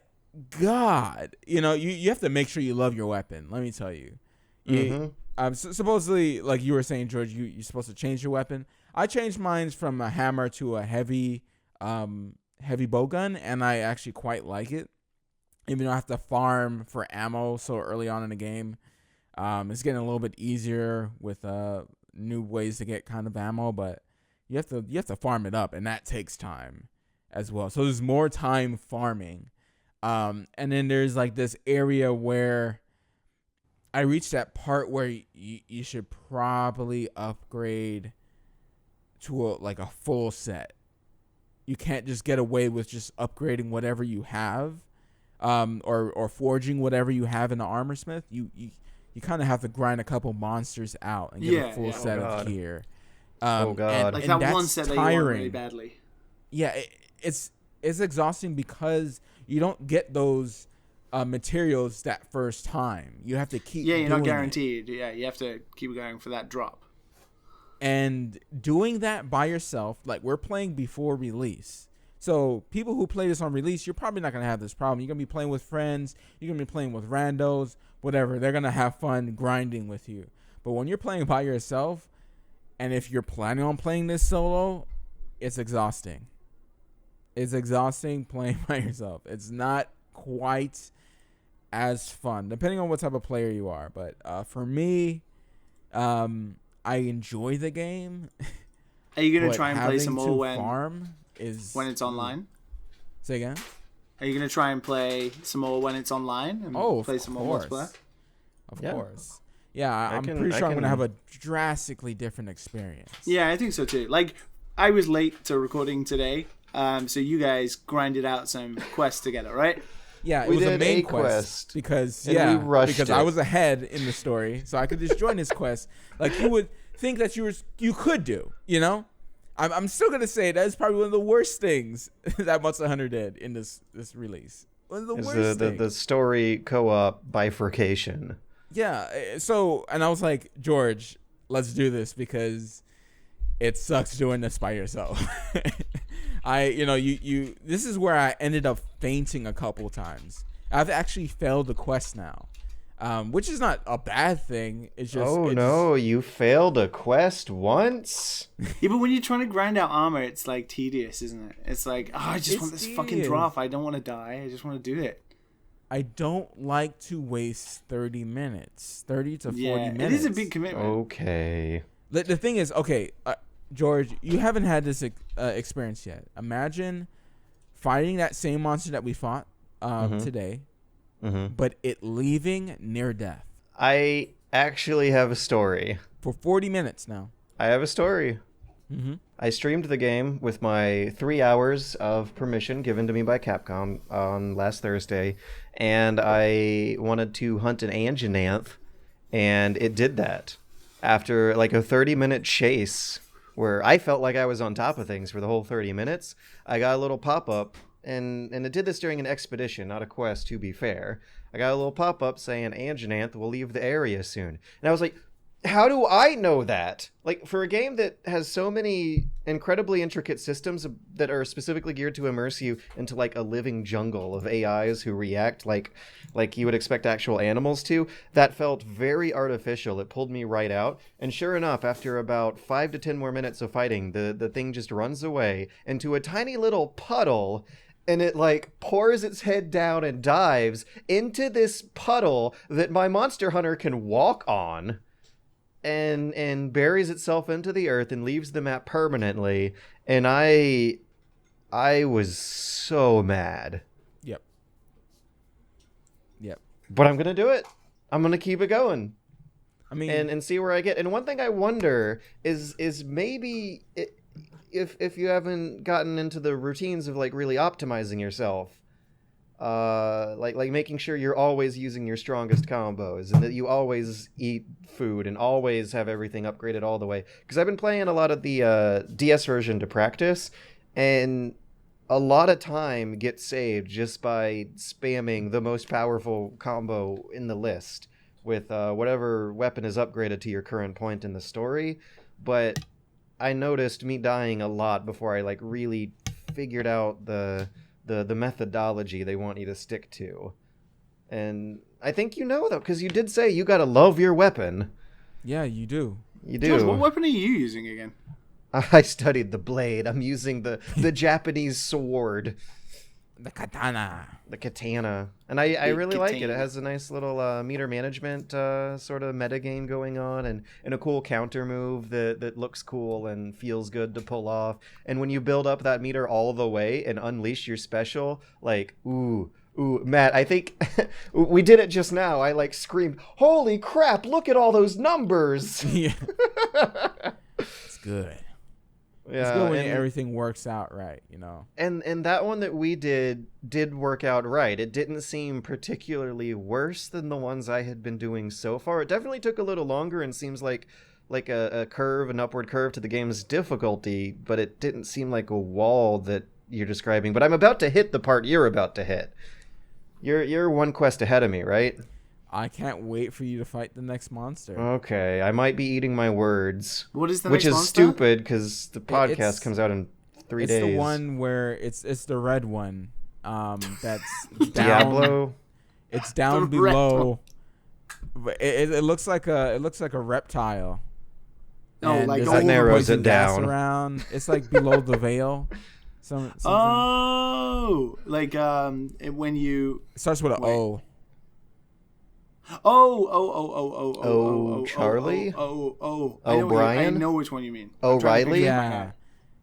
God, you have to make sure you love your weapon. Let me tell you. Supposedly, like you were saying, George, you're supposed to change your weapon. I changed mine from a hammer to a heavy bow gun, and I actually quite like it. Even though I have to farm for ammo so early on in the game, it's getting a little bit easier with new ways to get kind of ammo, but you have to farm it up, and that takes time as well. So there's more time farming, and then there's like this area where I reached that part where you should probably upgrade to a full set. You can't just get away with just upgrading whatever you have. Or forging whatever you have in the armor smith, you kind of have to grind a couple monsters out and get a full set of gear. God! And like that one set that you want really badly. Yeah, it's exhausting because you don't get those materials that first time. You have to keep. Yeah, you're doing not guaranteed. Yeah, you have to keep going for that drop. And doing that by yourself, like we're playing before release. So people who play this on release, you're probably not going to have this problem. You're going to be playing with friends. You're going to be playing with randos, whatever. They're going to have fun grinding with you. But when you're playing by yourself, and if you're planning on playing this solo, it's exhausting. It's exhausting playing by yourself. It's not quite as fun, depending on what type of player you are. But for me, I enjoy the game. Are you going to try and play some more when it's online? Say again? Are you going to try and play some more when it's online? And play some more multiplayer? Of course. Yeah, I'm pretty sure I'm going to have a drastically different experience. Yeah, I think so too. Like, I was late to recording today, so you guys grinded out some quests together, right? Yeah, it was a main quest because I was ahead in the story, so I could just join his quest. Like you would think that you could do, I'm still gonna say that is probably one of the worst things that Monster Hunter did in this release. One of the worst things. The story co-op bifurcation. Yeah. So, and I was like, George, let's do this because it sucks doing this by yourself. This is where I ended up fainting a couple times. I've actually failed the quest now. which is not a bad thing. It's just no, you failed a quest once. Yeah, but when you're trying to grind out armor, it's like tedious, isn't it? It's like, oh, I just want this fucking drop. I don't want to die. I just want to do it. I don't like to waste 30 minutes, 30 to 40 minutes. It is a big commitment. Okay. The thing is, okay, George, you haven't had this experience yet. Imagine fighting that same monster that we fought today, but it leaving near death. I actually have a story. For 40 minutes now. I have a story. Mm-hmm. I streamed the game with my 3 hours of permission given to me by Capcom on last Thursday, and I wanted to hunt an Anjanath, and it did that. After like a 30-minute chase where I felt like I was on top of things for the whole 30 minutes, I got a little pop-up, and it did this during an expedition, not a quest, to be fair. I got a little pop-up saying Anjanath will leave the area soon. And I was like, how do I know that? Like, for a game that has so many incredibly intricate systems that are specifically geared to immerse you into like a living jungle of AIs who react like you would expect actual animals to, that felt very artificial. It pulled me right out. And sure enough, after about 5 to 10 more minutes of fighting, the thing just runs away into a tiny little puddle, and it like pours its head down and dives into this puddle that my monster hunter can walk on. And buries itself into the earth and leaves the map permanently. And I was so mad. Yep. But I'm gonna do it. I'm gonna keep it going. I mean, and see where I get. And one thing I wonder is maybe if you haven't gotten into the routines of like really optimizing yourself. Like making sure you're always using your strongest combos and that you always eat food and always have everything upgraded all the way. Because I've been playing a lot of the DS version to practice, and a lot of time gets saved just by spamming the most powerful combo in the list with whatever weapon is upgraded to your current point in the story. But I noticed me dying a lot before I like really figured out the methodology they want you to stick to. And I think you know, though, because you did say you gotta love your weapon. Yeah, you do. You do. George, what weapon are you using again? I studied the blade. I'm using the Japanese sword. The katana. The katana. And I really like it. It katana. has a nice little meter management sort of metagame going on, and a cool counter move that looks cool and feels good to pull off. And when you build up that meter all the way and unleash your special, like, ooh, Matt, I think we did it just now. I like screamed, holy crap, look at all those numbers. Yeah. It's good. Yeah, it's good when everything works out right, you know. And that one that we did work out right. It didn't seem particularly worse than the ones I had been doing so far. It definitely took a little longer and seems like an upward curve to the game's difficulty, but it didn't seem like a wall that you're describing. But I'm about to hit the part you're about to hit. You're one quest ahead of me, right? I can't wait for you to fight the next monster. Okay, I might be eating my words. What is the which next is monster? stupid because the podcast comes out in 3 days. It's the one where it's the red one. That's down, Diablo. It's down The red below. It looks like a reptile. Oh, And like there's, that narrows poison it gas down. around. It's like below the veil. Something. Oh, like when you It starts with an O. Charlie? I Brian? know which one you mean. I'm trying to O'Reilly? picture it in my head.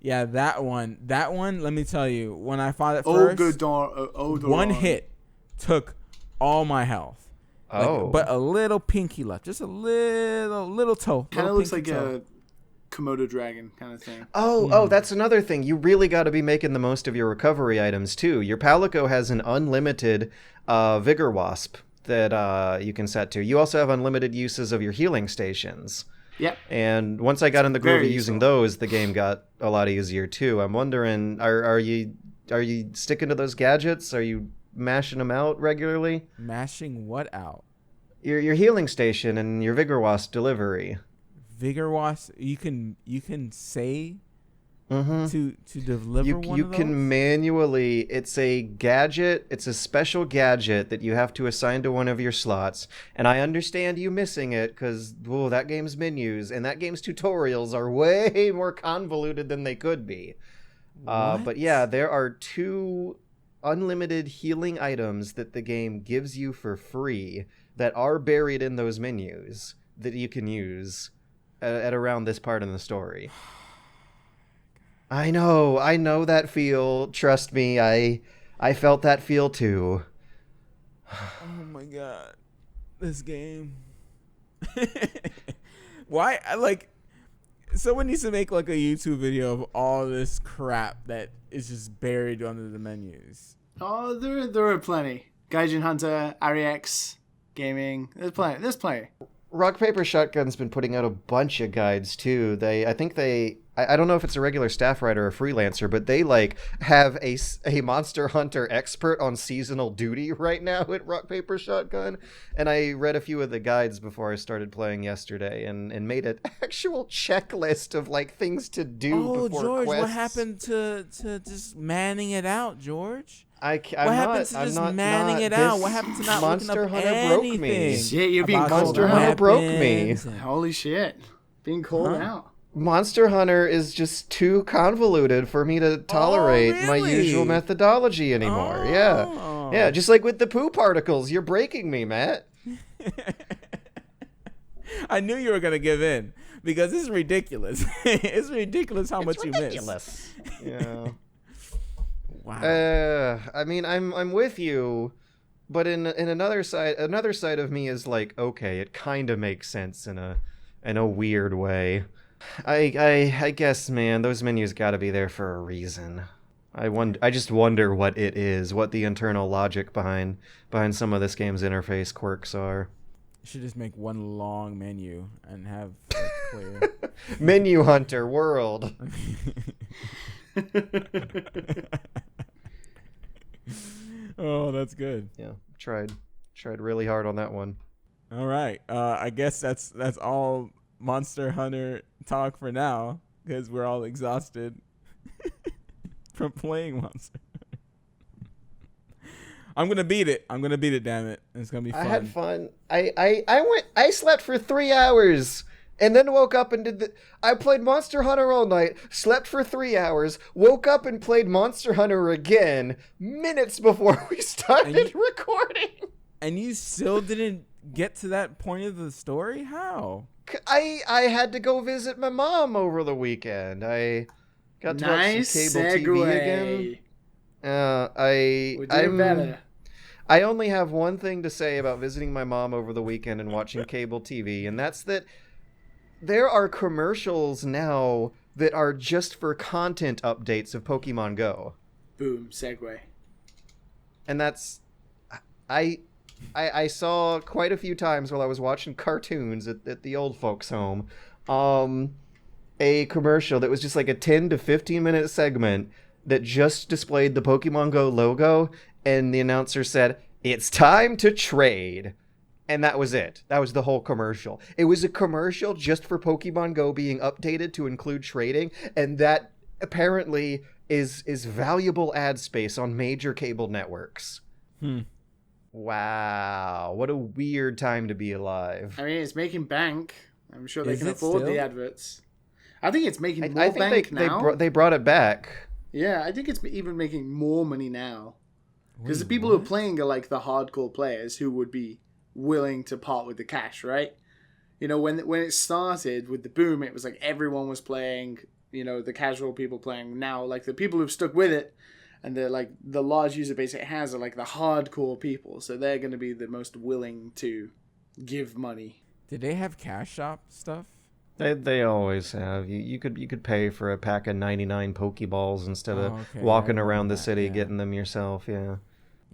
Yeah, that one. That one, let me tell you, when I fought it first, one hit took all my health. Oh. But a little pinky left. Just a little toe. Kind of little looks like pinky toe. a Komodo dragon kind of thing. Oh, that's another thing. You really got to be making the most of your recovery items, too. Your Palico has an unlimited Vigor Wasp that you can set to. You also have unlimited uses of your healing stations. Yep. And once I got in the groove of Very using useful. those, the game got a lot easier, too. I'm wondering, are you sticking to those gadgets? Are you mashing them out regularly? Mashing what out? Your healing station and your Vigor Wasp delivery. Vigor Wasp, you can say to deliver one you of those? can manually, it's a gadget, it's a special gadget that you have to assign to one of your slots, and I understand you missing it because that game's menus and that game's tutorials are way more convoluted than they could be. But yeah, there are 2 unlimited healing items that the game gives you for free that are buried in those menus that you can use at around this part in the story. I know that feel. Trust me, I felt that feel too. Oh my god, this game. Why? Someone needs to make like a YouTube video of all this crap that is just buried under the menus. Oh, there are plenty. Gaijin Hunter, Ariex, Gaming. There's plenty. Rock Paper Shotgun's been putting out a bunch of guides too. I don't know if it's a regular staff writer or freelancer, but they have a Monster Hunter expert on seasonal duty right now at Rock Paper Shotgun. And I read a few of the guides before I started playing yesterday and made an actual checklist of things to do before George, quests. what happened to just manning it out, George? What happened to just manning it out? What happened to not Monster looking up Hunter anything? broke me. Shit, you're being about called Monster out. Hunter broke me. Holy shit. Being called out. Monster Hunter is just too convoluted for me to tolerate my really? usual methodology anymore. Yeah, just like with the poo particles. You're breaking me, Matt. I knew you were going to give in because it's ridiculous. It's ridiculous how much you miss. Yeah. Wow. I mean, I'm with you, but in another side of me is okay, it kind of makes sense in a weird way. I guess, man, those menus got to be there for a reason. I just wonder what it is, what the internal logic behind some of this game's interface quirks are. You should just make one long menu and have clear. Menu Hunter World. Oh, that's good. Yeah, tried really hard on that one. All right. I guess that's all Monster Hunter talk for now because we're all exhausted from playing Monster Hunter. I'm gonna beat it. Damn it! It's gonna be fun. I had fun. I slept for 3 hours and then woke up and I played Monster Hunter all night, slept for 3 hours, woke up and played Monster Hunter again minutes before we started recording. And you still didn't get to that point of the story? How? I had to go visit my mom over the weekend. I got to watch some cable TV again. I only have one thing to say about visiting my mom over the weekend and watching cable TV, and that's that there are commercials now that are just for content updates of Pokemon Go. Boom, segue. And that's I saw quite a few times while I was watching cartoons at the old folks' home, a commercial that was just like a 10 to 15 minute segment that just displayed the Pokemon Go logo, and the announcer said, "It's time to trade." And that was it. That was the whole commercial. It was a commercial just for Pokemon Go being updated to include trading, and that apparently is valuable ad space on major cable networks. Wow, what a weird time to be alive. I mean, it's making bank. I'm sure they can afford the adverts. I think it's making more I think bank now. They brought it back. Yeah, I think it's even making more money now. Because the people who are playing are like the hardcore players who would be willing to part with the cash, right? You know, when it started with the boom, it was like everyone was playing, you know, the casual people playing. Now, like the people who've stuck with it and the large user base it has are like the hardcore people. So they're going to be the most willing to give money. Did they have cash shop stuff? They always have. You could pay for a pack of 99 Pokeballs instead of walking around the city getting them yourself. Yeah.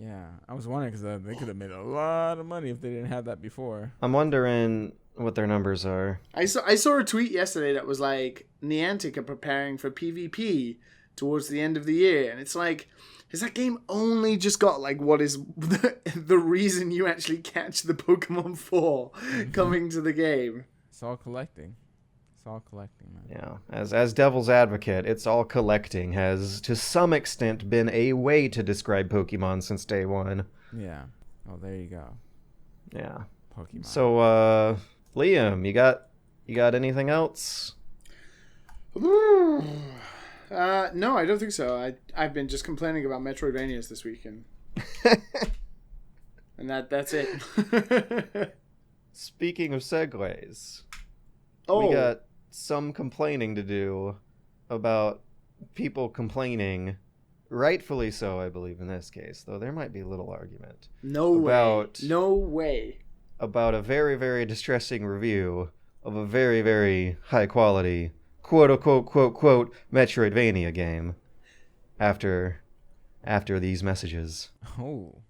Yeah, I was wondering because they could have made a lot of money if they didn't have that before. I'm wondering what their numbers are. I saw a tweet yesterday that was like, Niantic are preparing for PvP towards the end of the year, and it's like, has that game only just got like what is the reason you actually catch the Pokemon for coming to the game? It's all collecting. all collecting, man. Yeah, as devil's advocate, it's all collecting has to some extent been a way to describe Pokemon since day one. Yeah. Oh, there you go. Yeah. Pokemon. So, Liam, you got anything else? No, I don't think so. I've been just complaining about Metroidvanias this week, and that's it. Speaking of segues, Oh, we got some complaining to do about people complaining, rightfully so, I believe, in this case, though there might be a little argument. no way. About a very, very distressing review of a very, very high quality, quote unquote, quote, quote, Metroidvania game after these messages. Oh.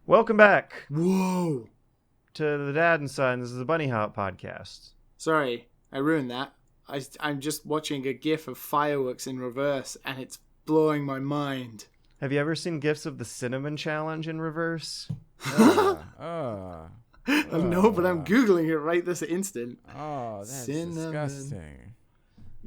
Welcome back Whoa. to the Dad and Son. This is the Bunny Hop podcast. Sorry, I ruined that. I'm just watching a GIF of fireworks in reverse, and it's blowing my mind. Have you ever seen GIFs of the Cinnamon Challenge in reverse? No, but I'm Googling it right this instant. Oh, that's Cinnamon. disgusting.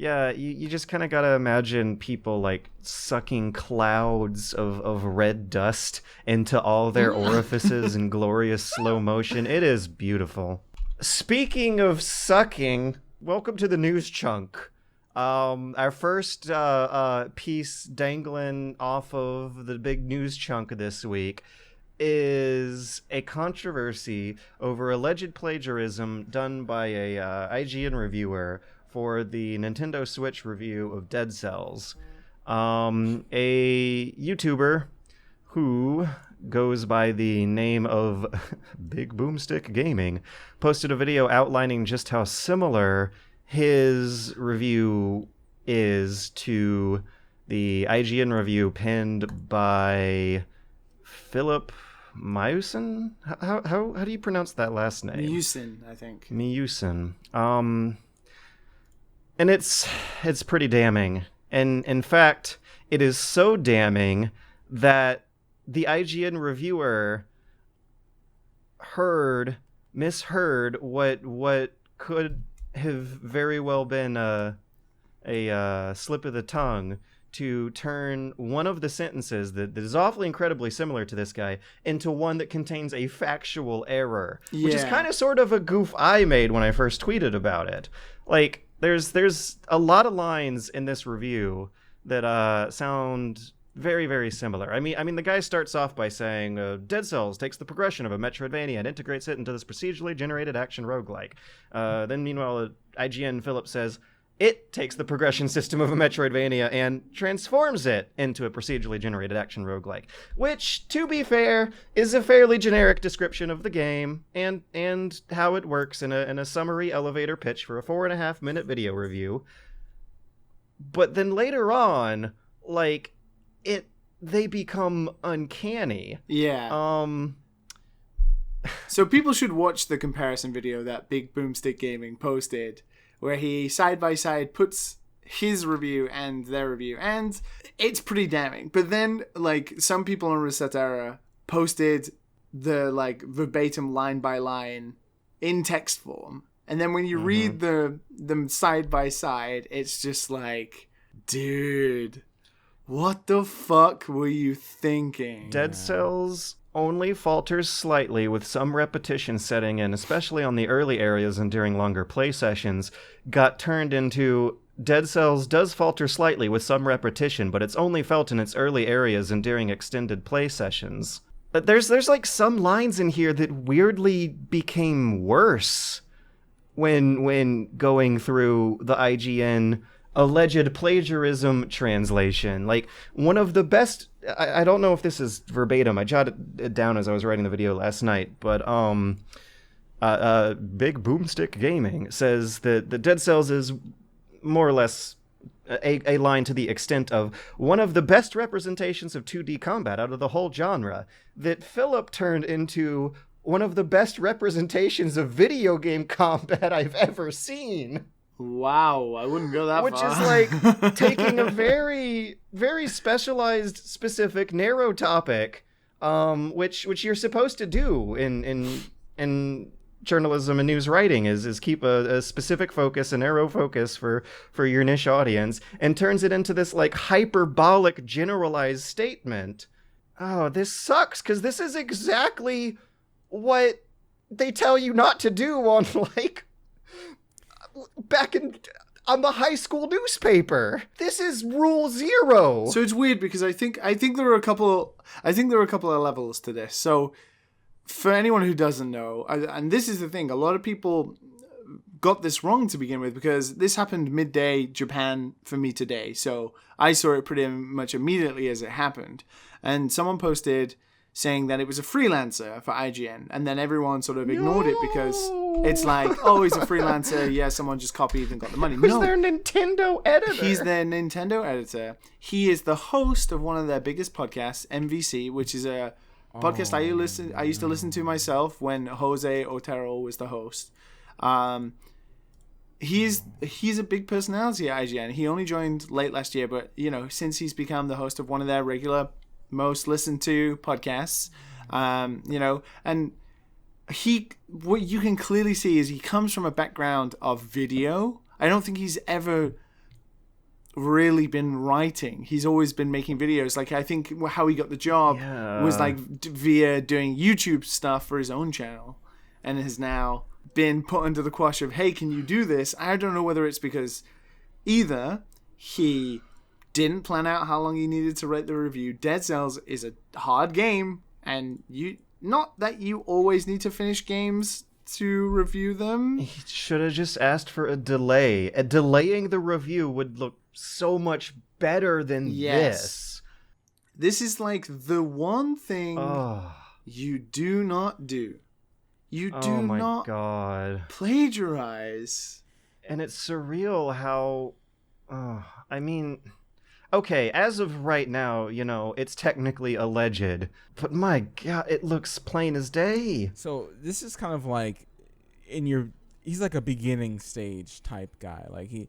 Yeah, you just kind of gotta imagine people like sucking clouds of red dust into all their orifices in glorious slow motion. It is beautiful. Speaking of sucking, welcome to the news chunk. Our first piece dangling off of the big news chunk this week is a controversy over alleged plagiarism done by a IGN reviewer for the Nintendo Switch review of Dead Cells. A YouTuber who goes by the name of Big Boomstick Gaming posted a video outlining just how similar his review is to the IGN review penned by Philip Miusin? How do you pronounce that last name? Miusin, I think. Miusin. And it's pretty damning. And in fact, it is so damning that the IGN reviewer misheard what could have very well been a slip of the tongue to turn one of the sentences that is awfully incredibly similar to this guy into one that contains a factual error, which is kind of sort of a goof I made when I first tweeted about it. Like, there's a lot of lines in this review that sound very, very similar. I mean, the guy starts off by saying, Dead Cells takes the progression of a Metroidvania and integrates it into this procedurally generated action roguelike. Then, meanwhile, IGN Philip says, it takes the progression system of a Metroidvania and transforms it into a procedurally generated action roguelike, which, to be fair, is a fairly generic description of the game and how it works in a summary elevator pitch for a 4.5-minute video review. But then later on, like, they become uncanny. Yeah. So people should watch the comparison video that Big Boomstick Gaming posted, where he side by side puts his review and their review, and it's pretty damning. But then, like, some people on Resetera posted the, like, verbatim line by line in text form, and then when you read them side by side, it's just like, dude, what the fuck were you thinking? Dead Cells only falters slightly with some repetition setting in, especially on the early areas and during longer play sessions, got turned into Dead Cells does falter slightly with some repetition, but it's only felt in its early areas and during extended play sessions. But there's like some lines in here that weirdly became worse when going through the IGN alleged plagiarism translation. Like, one of the best, I don't know if this is verbatim, I jotted it down as I was writing the video last night, but Big Boomstick Gaming says that the Dead Cells is more or less a line to the extent of one of the best representations of 2D combat out of the whole genre, that Philip turned into one of the best representations of video game combat I've ever seen. Wow, I wouldn't go that Which far. is like taking a very, very specialized, specific, narrow topic, which you're supposed to do in journalism and news writing is keep a specific focus, a narrow focus for your niche audience, and turns it into this like hyperbolic, generalized statement. Oh, this sucks, because this is exactly what they tell you not to do on like back on the high school newspaper. This is rule 0. So it's weird because I think there are a couple of levels to this. So for anyone who doesn't know, and this is the thing, a lot of people got this wrong to begin with, because this happened midday Japan for me today. So I saw it pretty much immediately as it happened. And someone posted saying that it was a freelancer for IGN, and then everyone sort of ignored it because it's like, oh, he's a freelancer, yeah, someone just copied and got the money. Who's their Nintendo editor? He's their Nintendo editor. He is the host of one of their biggest podcasts, MVC, which is a podcast I used to listen to myself when Jose Otero was the host. He's a big personality at IGN. He only joined late last year, but since he's become the host of one of their regular most listened to podcasts, and what you can clearly see is he comes from a background of video. I don't think he's ever really been writing. He's always been making videos. Like, I think how he got the job was like via doing YouTube stuff for his own channel, and has now been put under the quash of, hey, can you do this? I don't know whether it's because either he didn't plan out how long he needed to write the review. Dead Cells is a hard game, and not that you always need to finish games to review them. He should have just asked for a delay. Delaying the review would look so much better than this. This is like the one thing you do not do. You do not plagiarize. And it's surreal how... okay, as of right now, it's technically alleged, but my God, it looks plain as day. So this is kind of like he's like a beginning stage type guy. Like you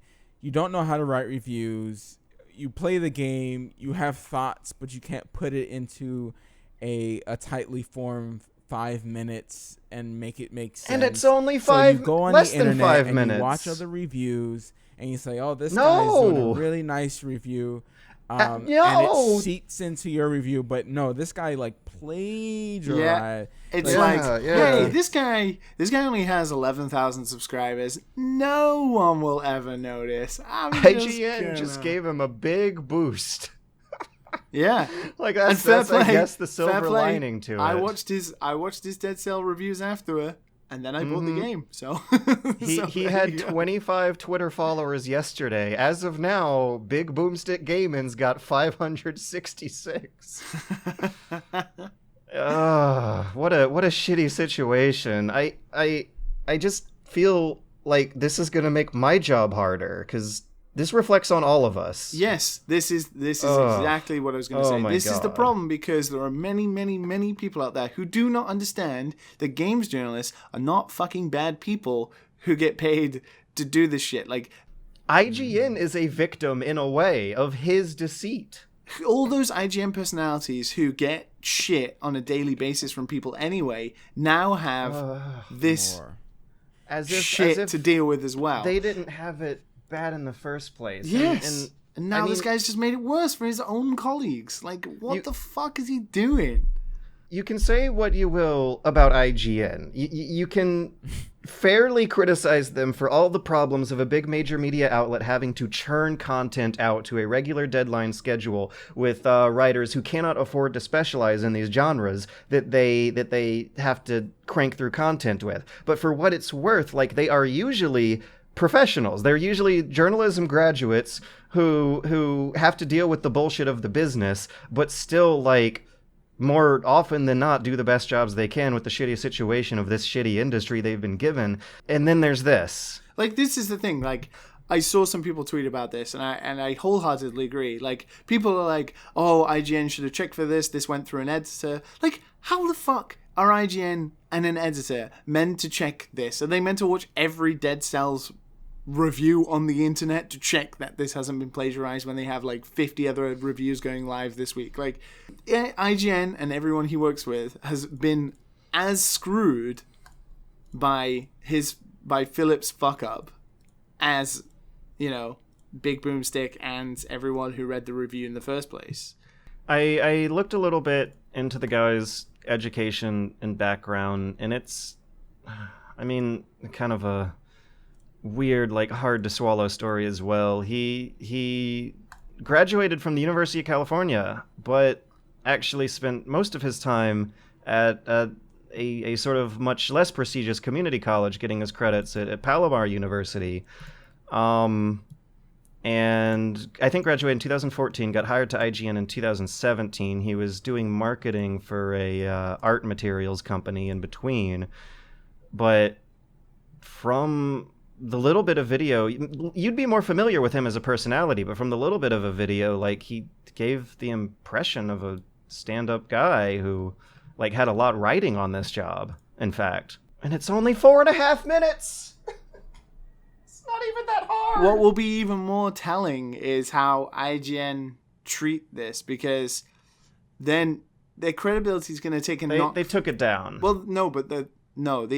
don't know how to write reviews. You play the game, you have thoughts, but you can't put it into a tightly formed 5 minutes and make it make sense. And it's only So you go on less the than internet 5 and minutes. you watch other reviews and you say, oh, this guy's doing a really nice review. And it seeps into your review, but no, this guy like plagiarized. Yeah, it's hey, this guy only has 11,000 subscribers. No one will ever notice. IGN just gave him a big boost. Yeah, like that's I guess the silver lining to it. I watched his Dead Cell reviews after, and then I bought the game. So he had 25 Twitter followers yesterday. As of now, Big Boomstick Gaming's got 566. What a shitty situation. I just feel like this is gonna make my job harder, because this reflects on all of us. Yes, this is exactly what I was going to say. This is the God. problem, because there are many, many, many people out there who do not understand that games journalists are not fucking bad people who get paid to do this shit. Like, IGN is a victim, in a way, of his deceit. all those IGN personalities who get shit on a daily basis from people anyway now have this shit to deal with as well. They didn't have it bad in the first place. Yes. And now this guy's just made it worse for his own colleagues. Like, what the fuck is he doing? you can say what you will about IGN. You can fairly criticize them for all the problems of a big major media outlet having to churn content out to a regular deadline schedule with writers who cannot afford to specialize in these genres that they have to crank through content with. But for what it's worth, like, they are usually professionals. They're usually journalism graduates who have to deal with the bullshit of the business, but still, like, more often than not, do the best jobs they can with the shitty situation of this shitty industry they've been given. And then there's this. Like, this is the thing. Like, I saw some people tweet about this, and I wholeheartedly agree. Like, people are like, oh, IGN should have checked for this. This went through an editor. Like, how the fuck are IGN and an editor meant to check this? Are they meant to watch every Dead Cells review on the internet to check that this hasn't been plagiarized when they have like 50 other reviews going live this week? Like, IGN and everyone he works with has been as screwed by Philip's fuck up as, you know, Big Boomstick and everyone who read the review in the first place. I looked a little bit into the guy's education and background, and it's, I mean, kind of a weird, like, hard to swallow story as well. He graduated from the University of California, but actually spent most of his time at a sort of much less prestigious community college, getting his credits at Palomar University. And I think graduated in 2014, got hired to IGN in 2017. He was doing marketing for a art materials company in between. But from the little bit of video, you'd be more familiar with him as a personality, but from the little bit of a video, like, he gave the impression of a stand-up guy who, like, had a lot riding on this job, in fact. And it's only 4.5 minutes! It's not even that hard! What will be even more telling is how IGN treat this, because then their credibility is going to take a knock. They took it down. Well, no, but the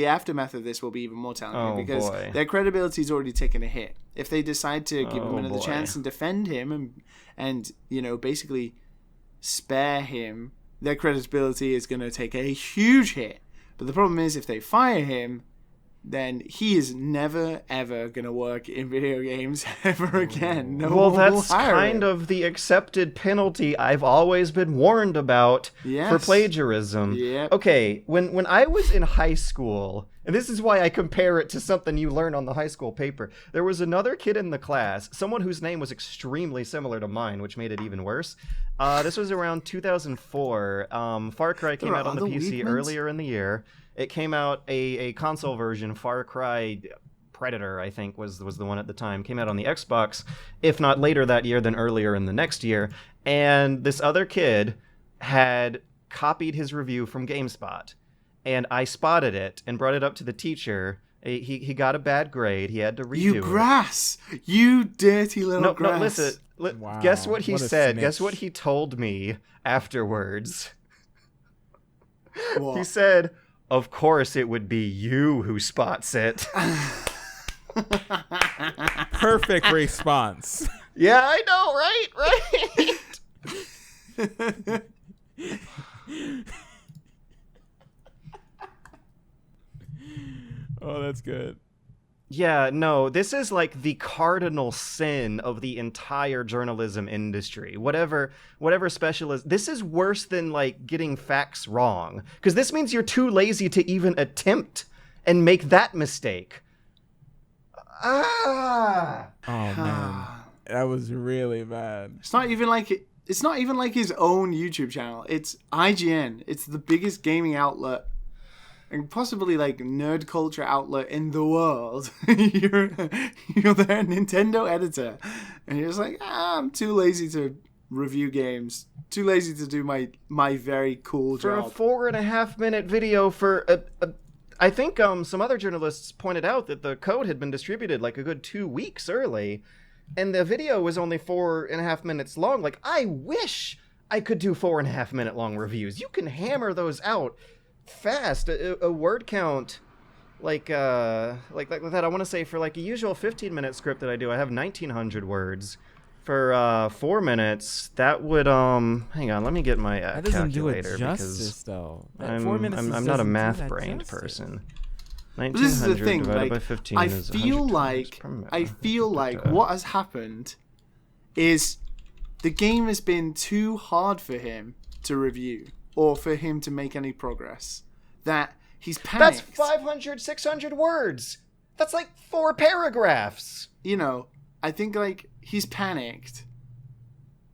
aftermath of this will be even more telling, because their credibility is already taken a hit. If they decide to give him another chance and defend him and you know, basically spare him, their credibility is going to take a huge hit. But the problem is, if they fire him, then he is never, ever going to work in video games ever again. No well, one that's will hire kind him. of the accepted penalty I've always been warned about for plagiarism. Yep. Okay, when I was in high school, and this is why I compare it to something you learn on the high school paper, there was another kid in the class, someone whose name was extremely similar to mine, which made it even worse. This was around 2004. Far Cry came out on the PC earlier in the year. It came out, a console version, Far Cry Predator, I think, was the one at the time. Came out on the Xbox, if not later that year, then earlier in the next year. And this other kid had copied his review from GameSpot. And I spotted it and brought it up to the teacher. He got a bad grade. He had to redo it. You grass! You dirty little grass. No, listen. Wow, Guess what he said? snitch. Guess what he told me afterwards? What? He said, "Of course it would be you who spots it." Perfect response. Yeah, I know, right? Oh, that's good. Yeah, no, this is like the cardinal sin of the entire journalism industry. Whatever specialist, this is worse than, like, getting facts wrong, because this means you're too lazy to even attempt and make that mistake. Oh man, that was really bad. It's not even like his own YouTube channel. It's IGN. It's the biggest gaming outlet and possibly, like, nerd culture outlet in the world. you're their Nintendo editor, and you're just like, I'm too lazy to review games. Too lazy to do my very cool job. For a 4.5 minute video for I think some other journalists pointed out that the code had been distributed like a good 2 weeks early, and the video was only 4.5 minutes long. Like, I wish I could do 4.5 minute long reviews. You can hammer those out fast. A word count like that. I want to say for, like, a usual 15-minute script that I do, I have 1,900 words. For 4 minutes, that would hang on, let me get my That doesn't do it calculator justice, though. I'm 4 minutes I'm not a doesn't do math that brained justice. person. But this is the 1900 thing, divided like by 15 I is feel 100 like times per minute. I feel like what has happened is the game has been too hard for him to review or for him to make any progress. That he's panicked. That's 500, 600 words. That's like 4 paragraphs. You know, I think like he's panicked.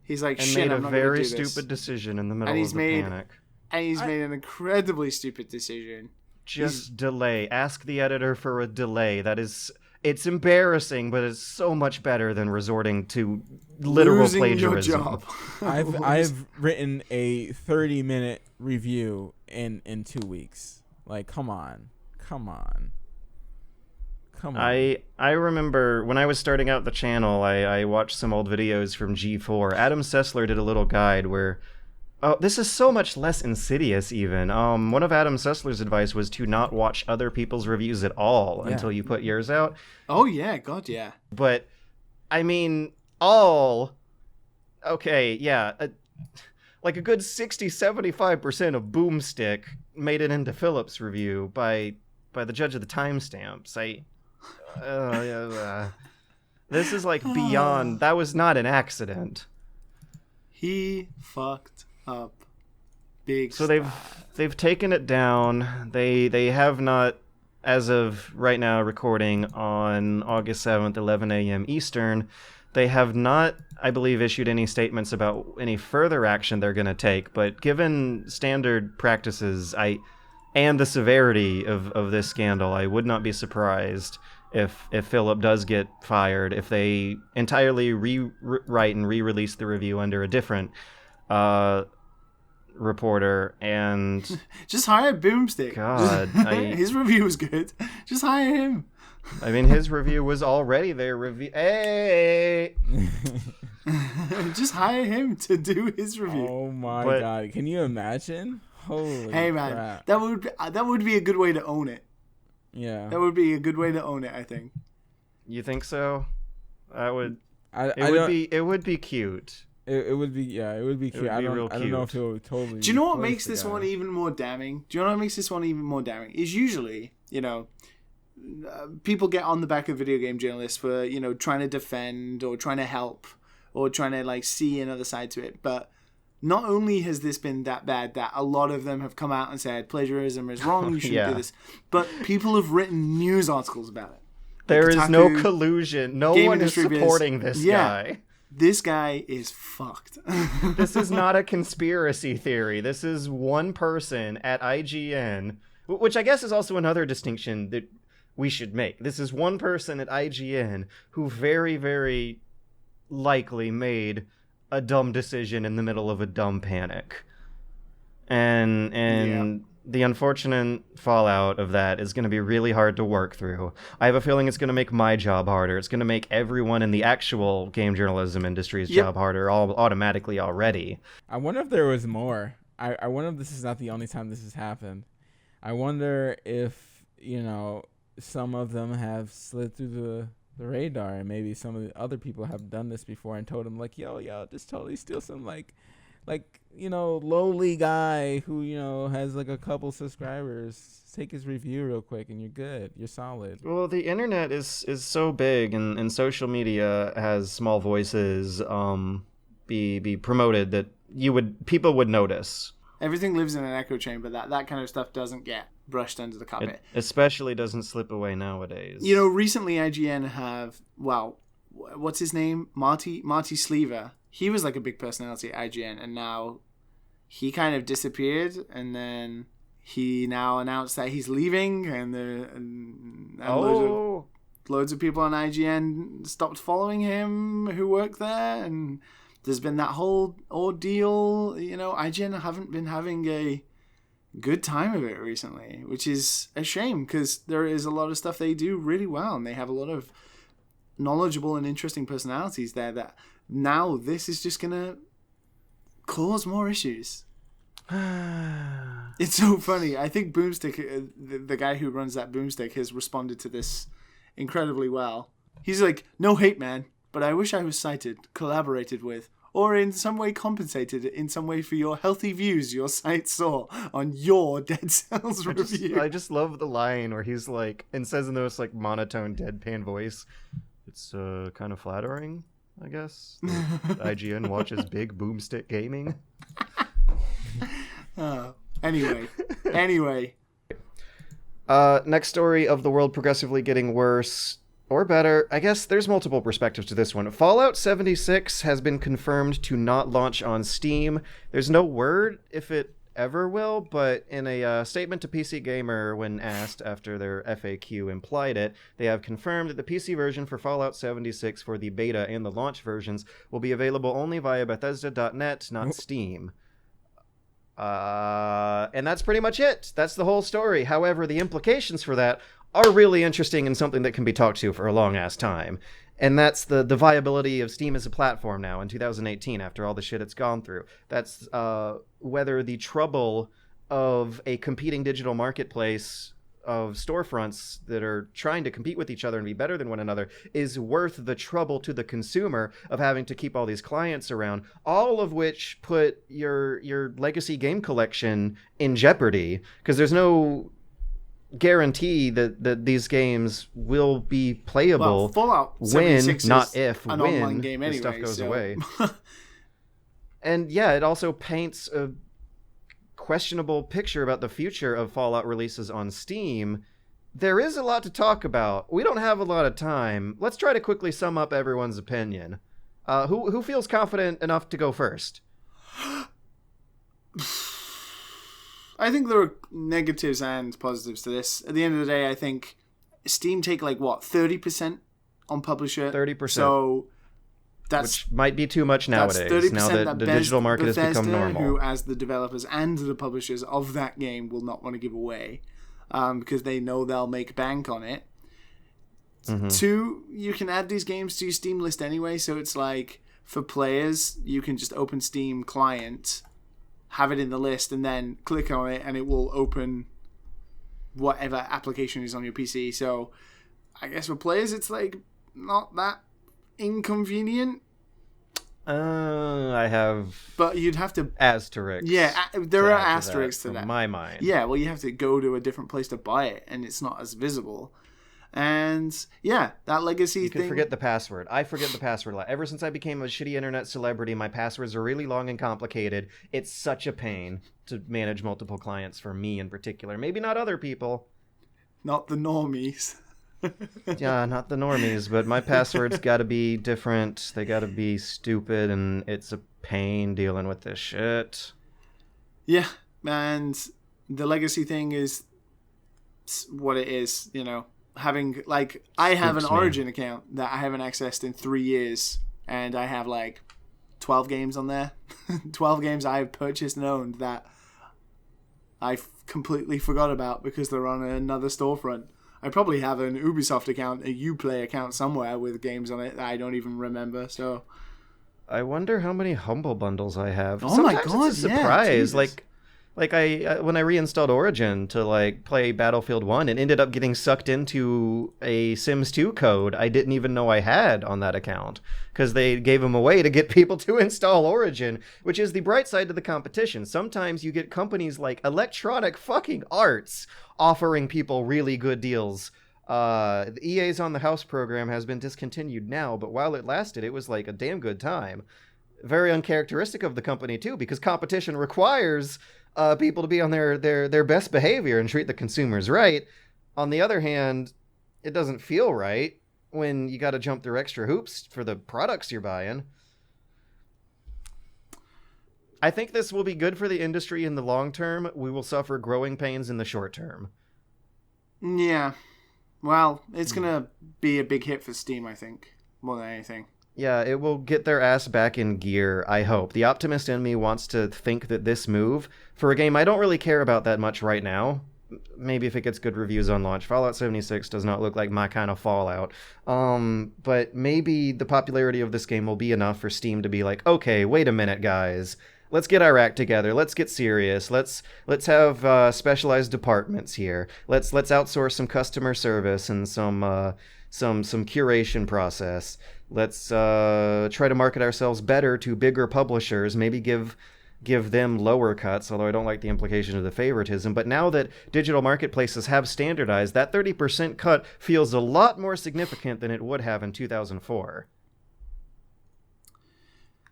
He's like, And shit, made a I'm not gonna very do this. stupid decision in the middle And of he's the made- panic. And he's made an incredibly stupid decision. Just delay. Ask the editor for a delay. It's embarrassing, but it's so much better than resorting to literal Losing plagiarism. your job. I've written a 30-minute review in 2 weeks. Like, come on. I remember when I was starting out the channel, I watched some old videos from G4. Adam Sessler did a little guide where... Oh, this is so much less insidious, even. One of Adam Sessler's advice was to not watch other people's reviews at all until you put yours out. Oh, yeah. God, yeah. But, I mean, all... Okay, yeah. Like a good 60-75% of Boomstick made it into Philip's review by the judge of the timestamps. This is like beyond... That was not an accident. He fucked up big So style. they've taken it down. They have not, as of right now, recording on August 7th, 11 a.m. Eastern, they have not, I believe, issued any statements about any further action they're going to take. But given standard practices, and the severity of this scandal, I would not be surprised if Philip does get fired, if they entirely rewrite and re-release the review under a different reporter, and just hire Boomstick. God, his review was good. Just hire him. I mean, his review was already their review. Hey, just hire him to do his review. Oh my God! Can you imagine? Holy hey man, crap. that would be a good way to own it. Yeah, that would be a good way to own it. I think. You think so? That would. It would be cute. It would be, yeah, it would be cute. I don't know if it would totally. Do you know what makes this one even more damning? Is usually, people get on the back of video game journalists for, trying to defend or trying to help or trying to like see another side to it. But not only has this been that bad that a lot of them have come out and said plagiarism is wrong, you shouldn't do this, but people have written news articles about it. There is no collusion. No one is supporting this guy. This guy is fucked. This is not a conspiracy theory. This is one person at IGN, which I guess is also another distinction that we should make. This is one person at IGN who very, very likely made a dumb decision in the middle of a dumb panic. And the unfortunate fallout of that is going to be really hard to work through. I have a feeling it's going to make my job harder. It's going to make everyone in the actual game journalism industry's job harder automatically already. I wonder if there was more. I wonder if this is not the only time this has happened. I wonder if, some of them have slid through the radar, and maybe some of the other people have done this before and told them, like, yo, just totally steal some, like, lowly guy who, has like a couple subscribers. Take his review real quick and you're good. You're solid. Well, the internet is so big, and social media has small voices be promoted that people would notice. Everything lives in an echo chamber. That kind of stuff doesn't get brushed under the carpet. It especially doesn't slip away nowadays. Recently IGN have, what's his name? Marty Sleever. He was like a big personality at IGN, and now he kind of disappeared, and then he now announced that he's leaving, and loads of people on IGN stopped following him who work there, and there's been that whole ordeal. IGN haven't been having a good time of it recently, which is a shame because there is a lot of stuff they do really well, and they have a lot of knowledgeable and interesting personalities there that now this is just gonna cause more issues. It's so funny. I think Boomstick, the guy who runs that Boomstick, has responded to this incredibly well. He's like, no hate, man. but I wish I was cited, collaborated with, or in some way compensated in some way for your healthy views your site saw on your Dead Cells review. I just love the line where he's like, and says in the most like monotone deadpan voice, it's kind of flattering, I guess. IGN watches big boomstick gaming. Anyway. Next story of the world progressively getting worse. Or better, I guess there's multiple perspectives to this one. Fallout 76 has been confirmed to not launch on Steam. There's no word if it ever will, but in a statement to PC Gamer when asked after their FAQ implied it, they have confirmed that the PC version for Fallout 76 for the beta and the launch versions will be available only via Bethesda.net, not Steam. And that's pretty much it. That's the whole story. However, the implications for that are really interesting and something that can be talked to for a long-ass time. And that's the viability of Steam as a platform now in 2018 after all the shit it's gone through. That's whether the trouble of a competing digital marketplace of storefronts that are trying to compete with each other and be better than one another is worth the trouble to the consumer of having to keep all these clients around, all of which put your legacy game collection in jeopardy, because there's no guarantee that these games will be playable Fallout when, 76 not is if, an when online game anyway, the stuff goes so. away. And yeah, it also paints a questionable picture about the future of Fallout releases on Steam. There is a lot to talk about. We don't have a lot of time. Let's try to quickly sum up everyone's opinion. Who feels confident enough to go first? I think there are negatives and positives to this. At the end of the day, I think Steam take 30% on publisher. 30%. So that's which might be too much nowadays. Now that the digital market has become normal. Who, as the developers and the publishers of that game, will not want to give away because they know they'll make bank on it. Mm-hmm. 2, you can add these games to your Steam list anyway, so it's like for players, you can just open Steam client, have it in the list, and then click on it, and it will open whatever application is on your PC. So I guess for players, it's not that inconvenient. I have, but you'd have to asterisks. Yeah, there are asterisks to that. In my mind. Yeah, well, you have to go to a different place to buy it, and it's not as visible. And yeah, that legacy thing. You can forget the password. I forget the password a lot. Ever since I became a shitty internet celebrity, my passwords are really long and complicated. It's such a pain to manage multiple clients for me in particular. Maybe not other people. Not the normies. Yeah, not the normies, but my passwords gotta be different. They gotta be stupid, and it's a pain dealing with this shit. Yeah, and the legacy thing is what it is, having I have an Origin account that I haven't accessed in 3 years, and I have 12 games on there. 12 games I have purchased and owned that I completely forgot about because they're on another storefront. I probably have an Ubisoft account, a Uplay account somewhere with games on it that I don't even remember. So I wonder how many Humble Bundles I have. Oh Sometimes my god, it's a surprise. Yeah, Like I when I reinstalled Origin to play Battlefield 1 and ended up getting sucked into a Sims 2 code I didn't even know I had on that account because they gave them away to get people to install Origin, which is the bright side to the competition. Sometimes you get companies like Electronic fucking Arts offering people really good deals. The EA's On the House program has been discontinued now, but while it lasted, it was a damn good time. Very uncharacteristic of the company too, because competition requires people to be on their best behavior and treat the consumers right. On the other hand, it doesn't feel right when you got to jump through extra hoops for the products you're buying. I think this will be good for the industry in the long term. We will suffer growing pains in the short term. Yeah. Well, it's going to be a big hit for Steam, I think, more than anything. Yeah, it will get their ass back in gear, I hope. The optimist in me wants to think that this move, for a game I don't really care about that much right now, maybe if it gets good reviews on launch. Fallout 76 does not look like my kind of Fallout. But maybe the popularity of this game will be enough for Steam to be like, okay, wait a minute, guys. Let's get our act together. Let's get serious. Let's have specialized departments here. Let's outsource some customer service and some some curation process. Let's try to market ourselves better to bigger publishers, maybe give them lower cuts, although I don't like the implication of the favoritism. But now that digital marketplaces have standardized, that 30% cut feels a lot more significant than it would have in 2004.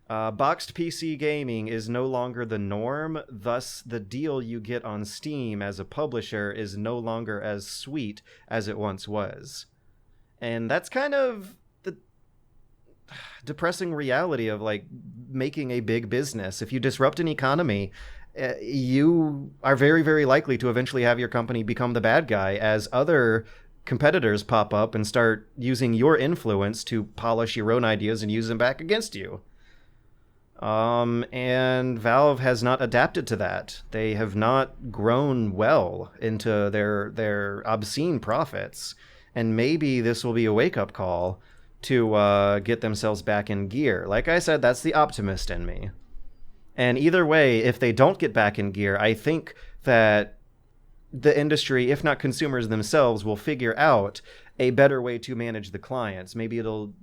Boxed PC gaming is no longer the norm, thus the deal you get on Steam as a publisher is no longer as sweet as it once was. And that's kind of the depressing reality of, like, making a big business. If you disrupt an economy, you are very, very likely to eventually have your company become the bad guy as other competitors pop up and start using your influence to polish your own ideas and use them back against you. And Valve has not adapted to that. They have not grown well into their obscene profits. And maybe this will be a wake-up call to get themselves back in gear. Like I said, that's the optimist in me. And either way, if they don't get back in gear, I think that the industry, if not consumers themselves, will figure out a better way to manage the clients. Maybe it'll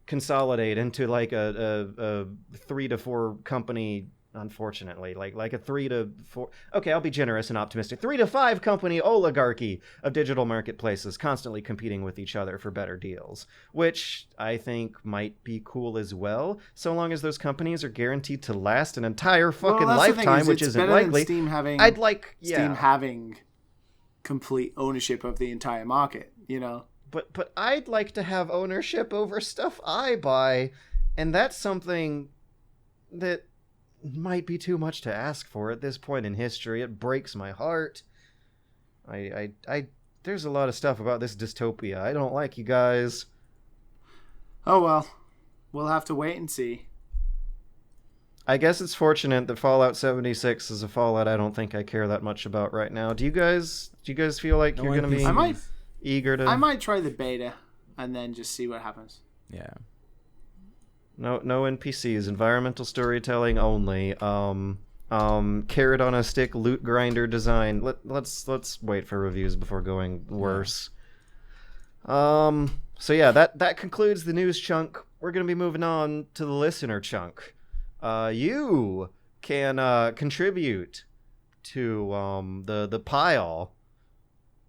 consolidate into like a 3 to 4 company, unfortunately, like a 3 to 4, okay, I'll be generous and optimistic, 3 to 5 company oligarchy of digital marketplaces constantly competing with each other for better deals, which I think might be cool as well, so long as those companies are guaranteed to last an entire fucking lifetime, which isn't likely. Steam having complete ownership of the entire market, you know. But I'd like to have ownership over stuff I buy, and that's something that might be too much to ask for at this point in history. It breaks my heart. I there's a lot of stuff about this dystopia I don't like, you guys. Oh well, we'll have to wait and see. I guess it's fortunate that Fallout 76 is a Fallout I don't think I care that much about right now. Do you guys feel like you're going to be eager to... I might try the beta and then just see what happens. Yeah. No NPCs, environmental storytelling only. Carrot on a stick loot grinder design. Let's wait for reviews before going worse. So yeah, that concludes the news chunk. We're going to be moving on to the listener chunk. You can contribute to the pile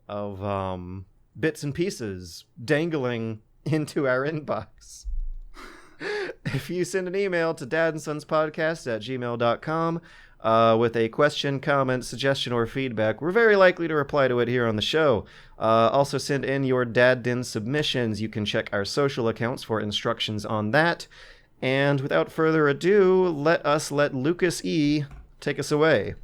of bits and pieces dangling into our inbox. If you send an email to dadandsonspodcast@gmail.com with a question, comment, suggestion, or feedback, we're very likely to reply to it here on the show. Also send in your Daddin submissions. You can check our social accounts for instructions on that. And without further ado, let Lucas E. take us away.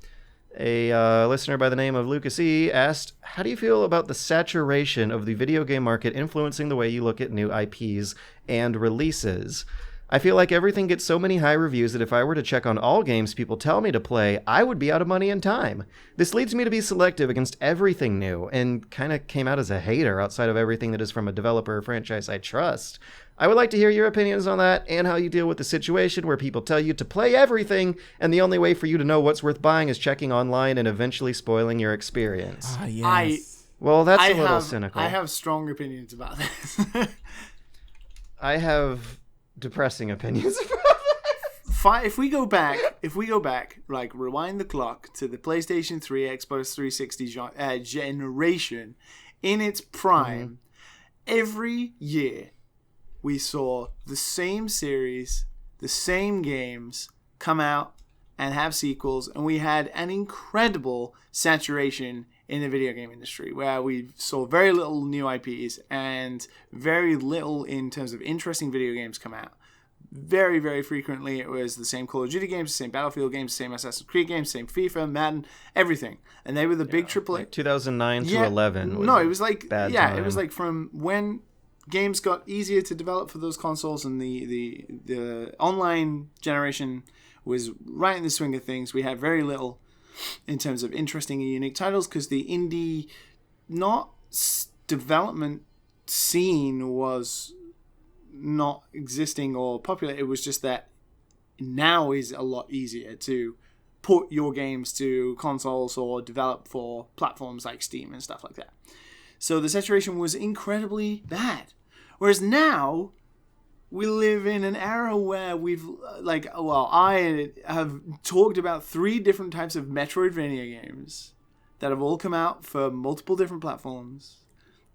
A listener by the name of Lucas E. asked, how do you feel about the saturation of the video game market influencing the way you look at new IPs and releases? I feel like everything gets so many high reviews that if I were to check on all games people tell me to play, I would be out of money and time. This leads me to be selective against everything new, and kind of came out as a hater outside of everything that is from a developer or franchise I trust. I would like to hear your opinions on that, and how you deal with the situation where people tell you to play everything, and the only way for you to know what's worth buying is checking online and eventually spoiling your experience. Ah, yes. Well, that's a little cynical. I have strong opinions about this. I have depressing opinions about this. If we go back, like rewind the clock to the PlayStation 3, Xbox 360 generation, in its prime, every year we saw the same series, the same games come out and have sequels, and we had an incredible saturation in the video game industry where we saw very little new IPs and very little in terms of interesting video games come out. Very, very frequently it was the same Call of Duty games, the same Battlefield games, the same Assassin's Creed games, same FIFA, Madden, everything. And they were the big AAA. Like 2009 to 11. It was like bad time. It was like from when games got easier to develop for those consoles and the online generation was right in the swing of things. We had very little in terms of interesting and unique titles because the indie development scene was not existing or popular. It was just that now is a lot easier to put your games to consoles or develop for platforms like Steam and stuff like that. So the saturation was incredibly bad. Whereas now, we live in an era where I have talked about 3 different types of Metroidvania games that have all come out for multiple different platforms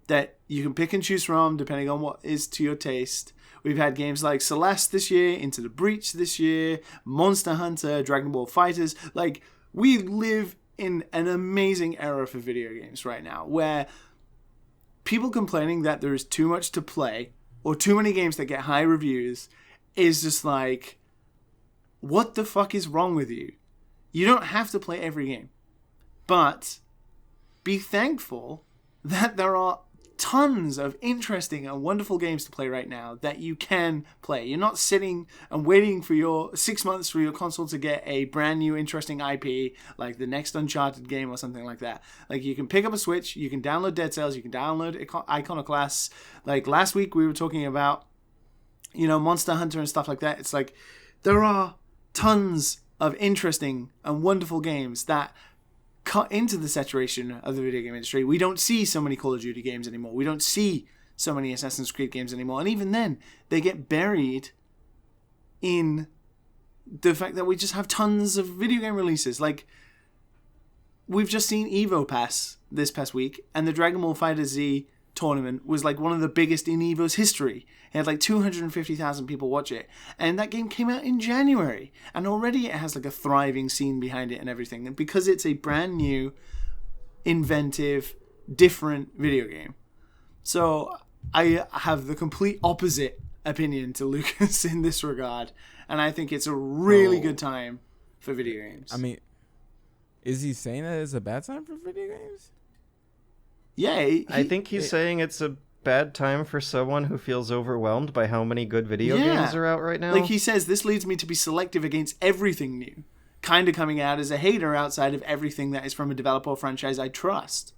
that you can pick and choose from depending on what is to your taste. We've had games like Celeste this year, Into the Breach this year, Monster Hunter, Dragon Ball FighterZ. Like, we live in an amazing era for video games right now where people complaining that there is too much to play or too many games that get high reviews is just like, what the fuck is wrong with you? You don't have to play every game. But be thankful that there are tons of interesting and wonderful games to play right now that you can play. You're not sitting and waiting for your 6 months for your console to get a brand new interesting IP like the next Uncharted game or something like that. Like, you can pick up a Switch, you can download Dead Cells, you can download Iconoclasts. Like last week we were talking about, Monster Hunter and stuff like that. It's like there are tons of interesting and wonderful games that cut into the saturation of the video game industry. We don't see so many Call of Duty games anymore. We don't see so many Assassin's Creed games anymore. And even then, they get buried in the fact that we just have tons of video game releases. Like, we've just seen Evo Pass this past week, and the Dragon Ball FighterZ tournament was like one of the biggest in Evo's history. It had like 250,000 people watch it. And that game came out in January. And already it has like a thriving scene behind it and everything. And because it's a brand new, inventive, different video game. So I have the complete opposite opinion to Lucas in this regard. And I think it's a really good time for video games. I mean, is he saying that it's a bad time for video games? Yeah. I think he's saying it's a bad time for someone who feels overwhelmed by how many good video games are out right now. Like, he says, this leads me to be selective against everything new. Kind of coming out as a hater outside of everything that is from a developer or franchise I trust.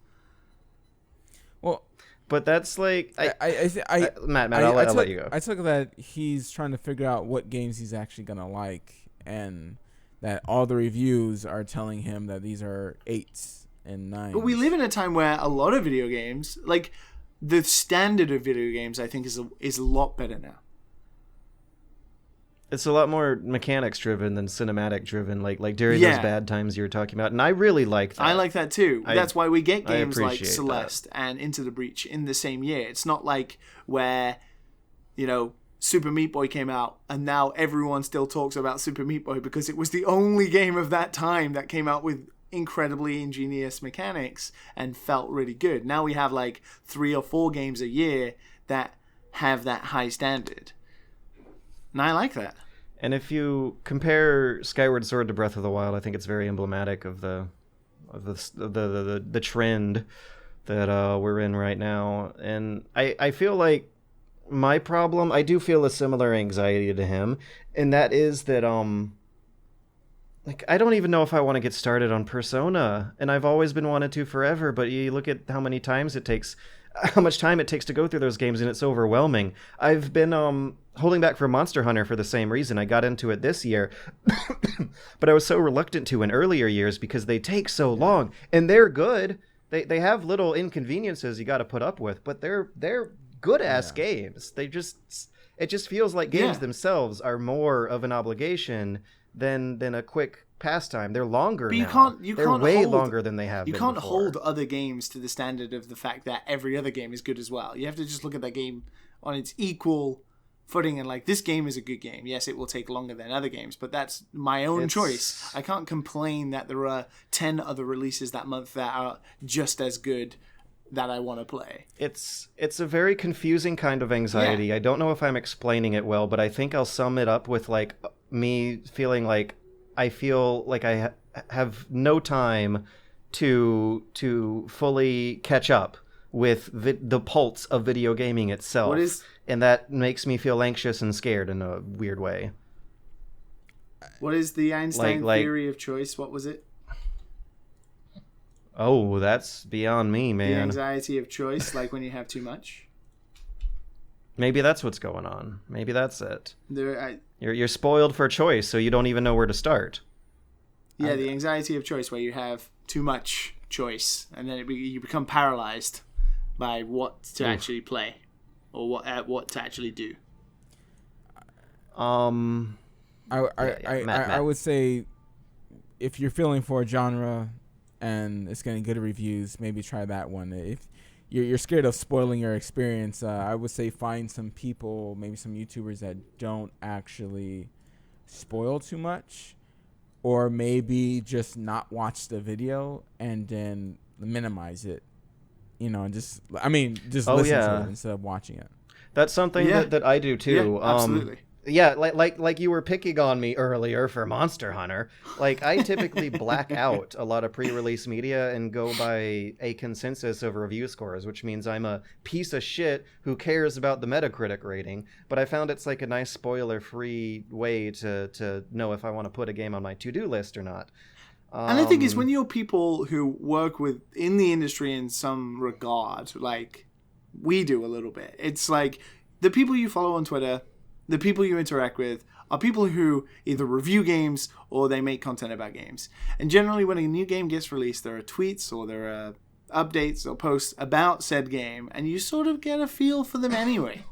Well, but that's like... Matt, I'll let you go. I took that he's trying to figure out what games he's actually going to like, and that all the reviews are telling him that these are 8s and 9s. But we live in a time where a lot of video games... like. The standard of video games, I think, is a lot better now. It's a lot more mechanics driven than cinematic driven, like during those bad times you were talking about, and I really like that. I like that too. That's why we get games like Celeste that. and Into the Breach in the same year. It's not like where, Super Meat Boy came out and now everyone still talks about Super Meat Boy because it was the only game of that time that came out with incredibly ingenious mechanics and felt really good. Now we have like 3 or 4 games a year that have that high standard, and I like that. And if you compare Skyward Sword to Breath of the Wild, I think it's very emblematic of the trend that we're in right now. And I feel like my problem, I do feel a similar anxiety to him, and that is that I don't even know if I want to get started on Persona, and I've always been wanted to forever, but you look at how much time it takes to go through those games, and it's overwhelming. I've been holding back for Monster Hunter for the same reason. I got into it this year, but I was so reluctant to in earlier years because they take so long, and they're good. They have little inconveniences you got to put up with, but they're good-ass games. It just feels like games themselves are more of an obligation than a quick pastime. They're longer now. They're way longer than they have been before. You can't hold other games to the standard of the fact that every other game is good as well. You have to just look at that game on its equal footing and like, this game is a good game. Yes, it will take longer than other games, but that's my own choice. I can't complain that there are 10 other releases that month that are just as good that I want to play. It's a very confusing kind of anxiety. Yeah. I don't know if I'm explaining it well, but I think I'll sum it up with like me feeling like I feel like I have no time to fully catch up with the pulse of video gaming itself. And that makes me feel anxious and scared in a weird way. What is the Einstein theory of choice? What was it? Oh, that's beyond me, man. The anxiety of choice, like when you have too much? Maybe that's what's going on. Maybe that's it. You're spoiled for choice, so you don't even know where to start. Yeah, the anxiety of choice, where you have too much choice, and then you become paralyzed by what to actually play or what to actually do. I would say if you're feeling for a genre and it's getting good reviews, maybe try that one. If you're scared of spoiling your experience, I would say find some people, maybe some YouTubers that don't actually spoil too much, or maybe just not watch the video and then minimize it, and just listen to it instead of watching it. That's something that I do too. Yeah, absolutely. Yeah, like you were picking on me earlier for Monster Hunter. Like, I typically black out a lot of pre-release media and go by a consensus of review scores, which means I'm a piece of shit who cares about the Metacritic rating. But I found it's like a nice spoiler-free way to know if I want to put a game on my to-do list or not. And I think it's when you're people who work in the industry in some regard, like we do a little bit. It's like the people you follow on Twitter, the people you interact with are people who either review games or they make content about games. And generally when a new game gets released, there are tweets or there are updates or posts about said game, and you sort of get a feel for them anyway,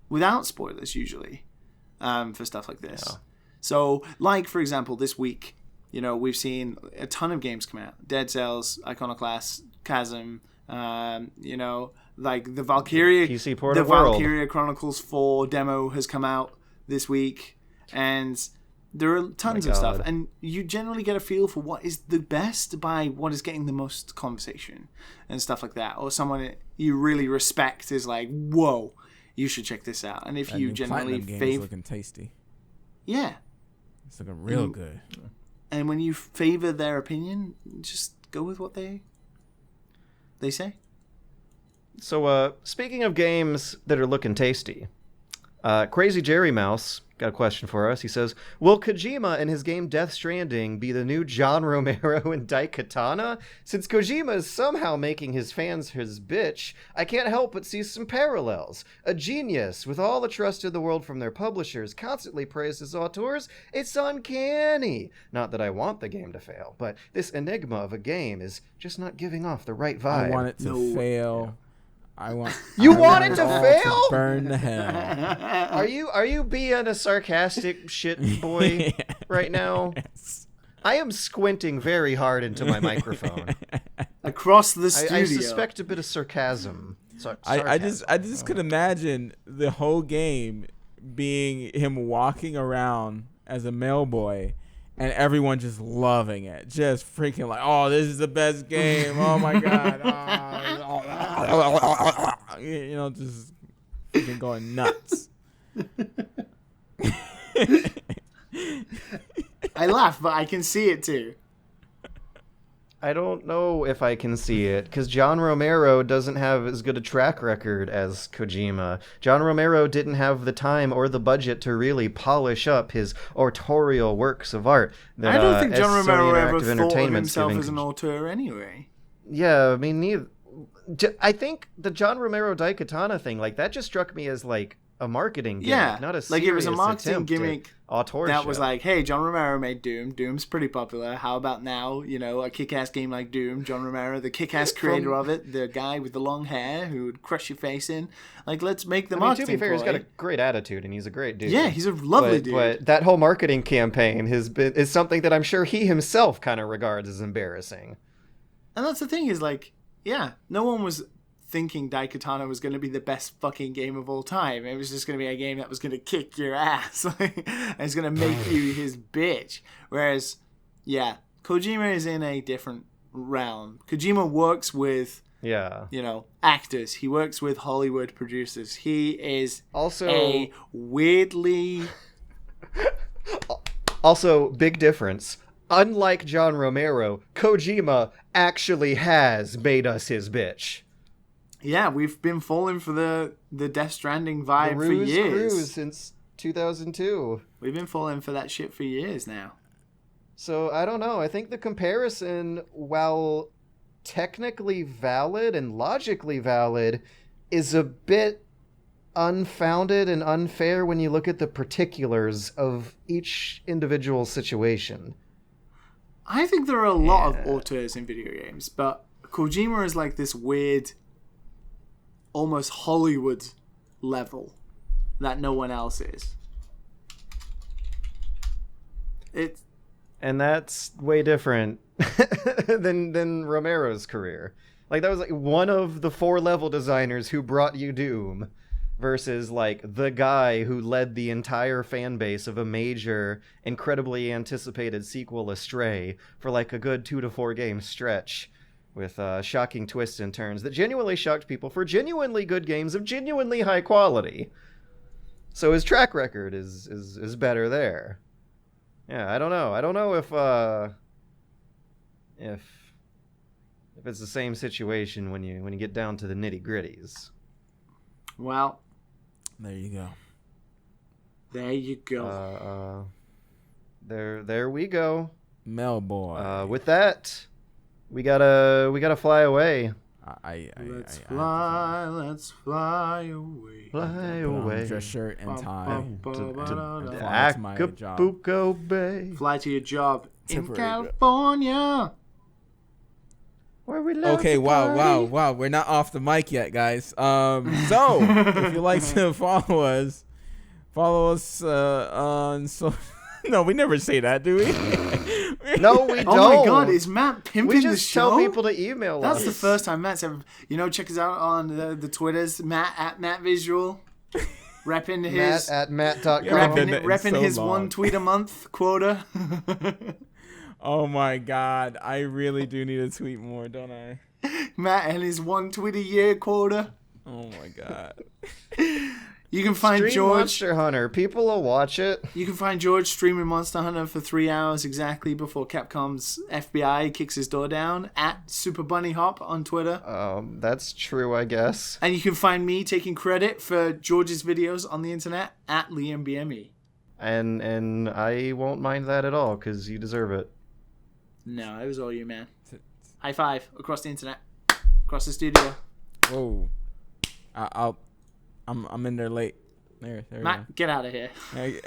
without spoilers usually, for stuff like this. Yeah. So, like, for example, this week, we've seen a ton of games come out. Dead Cells, Iconoclasts, Chasm, like the Valkyria, PC Port the of World. Valkyria Chronicles 4 demo has come out this week, and there are tons of stuff, and you generally get a feel for what is the best by what is getting the most conversation and stuff like that, or someone you really respect is like, whoa, you should check this out. And if that you new generally favor, looking tasty, it's looking real good. And when you favor their opinion, just go with what they say. So, speaking of games that are looking tasty, Crazy Jerry Mouse got a question for us. He says, will Kojima and his game Death Stranding be the new John Romero and Daikatana? Since Kojima is somehow making his fans his bitch, I can't help but see some parallels. A genius, with all the trust in the world from their publishers, constantly praised his auteurs. It's uncanny. Not that I want the game to fail, but this enigma of a game is just not giving off the right vibe. I want it to fail. Yeah. I want it to fail? To burn to hell. Are you being a sarcastic shit boy right now? Yes. I am squinting very hard into my microphone. Across the studio. I suspect a bit of sarcasm. I just could imagine the whole game being him walking around as a male boy, and everyone just loving it, just freaking like, oh, this is the best game. Oh my god. Just freaking going nuts. I laugh, but I can see it too. I don't know if I can see it, because John Romero doesn't have as good a track record as Kojima. John Romero didn't have the time or the budget to really polish up his autorial works of art. I don't think John Romero ever thought of himself as an auteur anyway. Yeah, I mean, neither. I think the John Romero Daikatana thing, like, that just struck me as, like, a marketing gimmick, not a serious like it was a marketing gimmick authorship. That was like, hey, John Romero made Doom. Doom's pretty popular. How about now, a kick-ass game like Doom? John Romero, the kick-ass creator of it, the guy with the long hair who would crush your face in. Like, let's make the marketing. To be fair, he's got a great attitude and he's a great dude. Yeah, he's a lovely dude. But that whole marketing campaign is something that I'm sure he himself kind of regards as embarrassing. And that's the thing is, like, no one was thinking Daikatana was going to be the best fucking game of all time. It was just going to be a game that was going to kick your ass. And it's going to make you his bitch. Whereas, Kojima is in a different realm. Kojima works with, actors. He works with Hollywood producers. He is also a weirdly... Also, big difference. Unlike John Romero, Kojima actually has made us his bitch. Yeah, we've been falling for the Death Stranding vibe for years. Since 2002. We've been falling for that shit for years now. So, I don't know. I think the comparison, while technically valid and logically valid, is a bit unfounded and unfair when you look at the particulars of each individual situation. I think there are a lot of auteurs in video games, but Kojima is like this weird almost Hollywood level that no one else is. And that's way different than Romero's career. Like, that was like one of the 4 level designers who brought you Doom versus like the guy who led the entire fan base of a major, incredibly anticipated sequel, Astray, for like a good 2 to 4 game stretch with shocking twists and turns that genuinely shocked people for genuinely good games of genuinely high quality. So his track record is better there. Yeah, I don't know. I don't know if it's the same situation when you get down to the nitty-gritties. Well, there you go. There you go. There we go. Mel boy. With that, we gotta fly away. Let's fly away. Fly away. Dress shirt and tie. To Acapulco Bay. Fly to your job in Temporary California. Where we love Okay, to party. wow. We're not off the mic yet, guys. So if you'd like to follow us on No, we never say that, do we? No, we don't. Oh my God, is Matt pimping We the just show? tell people to email us. That's the first time Matt's ever. Check us out on the Twitters. Matt at Matt Visual, repping his Matt@matt.com. repping so his long. 1 tweet a month quota. Oh my God, I really do need to tweet more, don't I? Matt and his 1 tweet a year quota. Oh my God. You can find Stream George. Monster Hunter. People will watch it. You can find George streaming Monster Hunter for 3 hours exactly before Capcom's FBI kicks his door down at Super Bunny Hop on Twitter. That's true, I guess. And you can find me taking credit for George's videos on the internet at LiamBME. And I won't mind that at all, because you deserve it. No, it was all you, man. High five across the internet, across the studio. Whoa. I'm in there late. There we go. Matt, get out of here. Hey.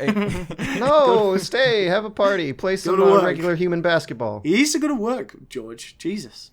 No, stay, have a party, play some to work. regular human basketball. He used to go to work, George. Jesus.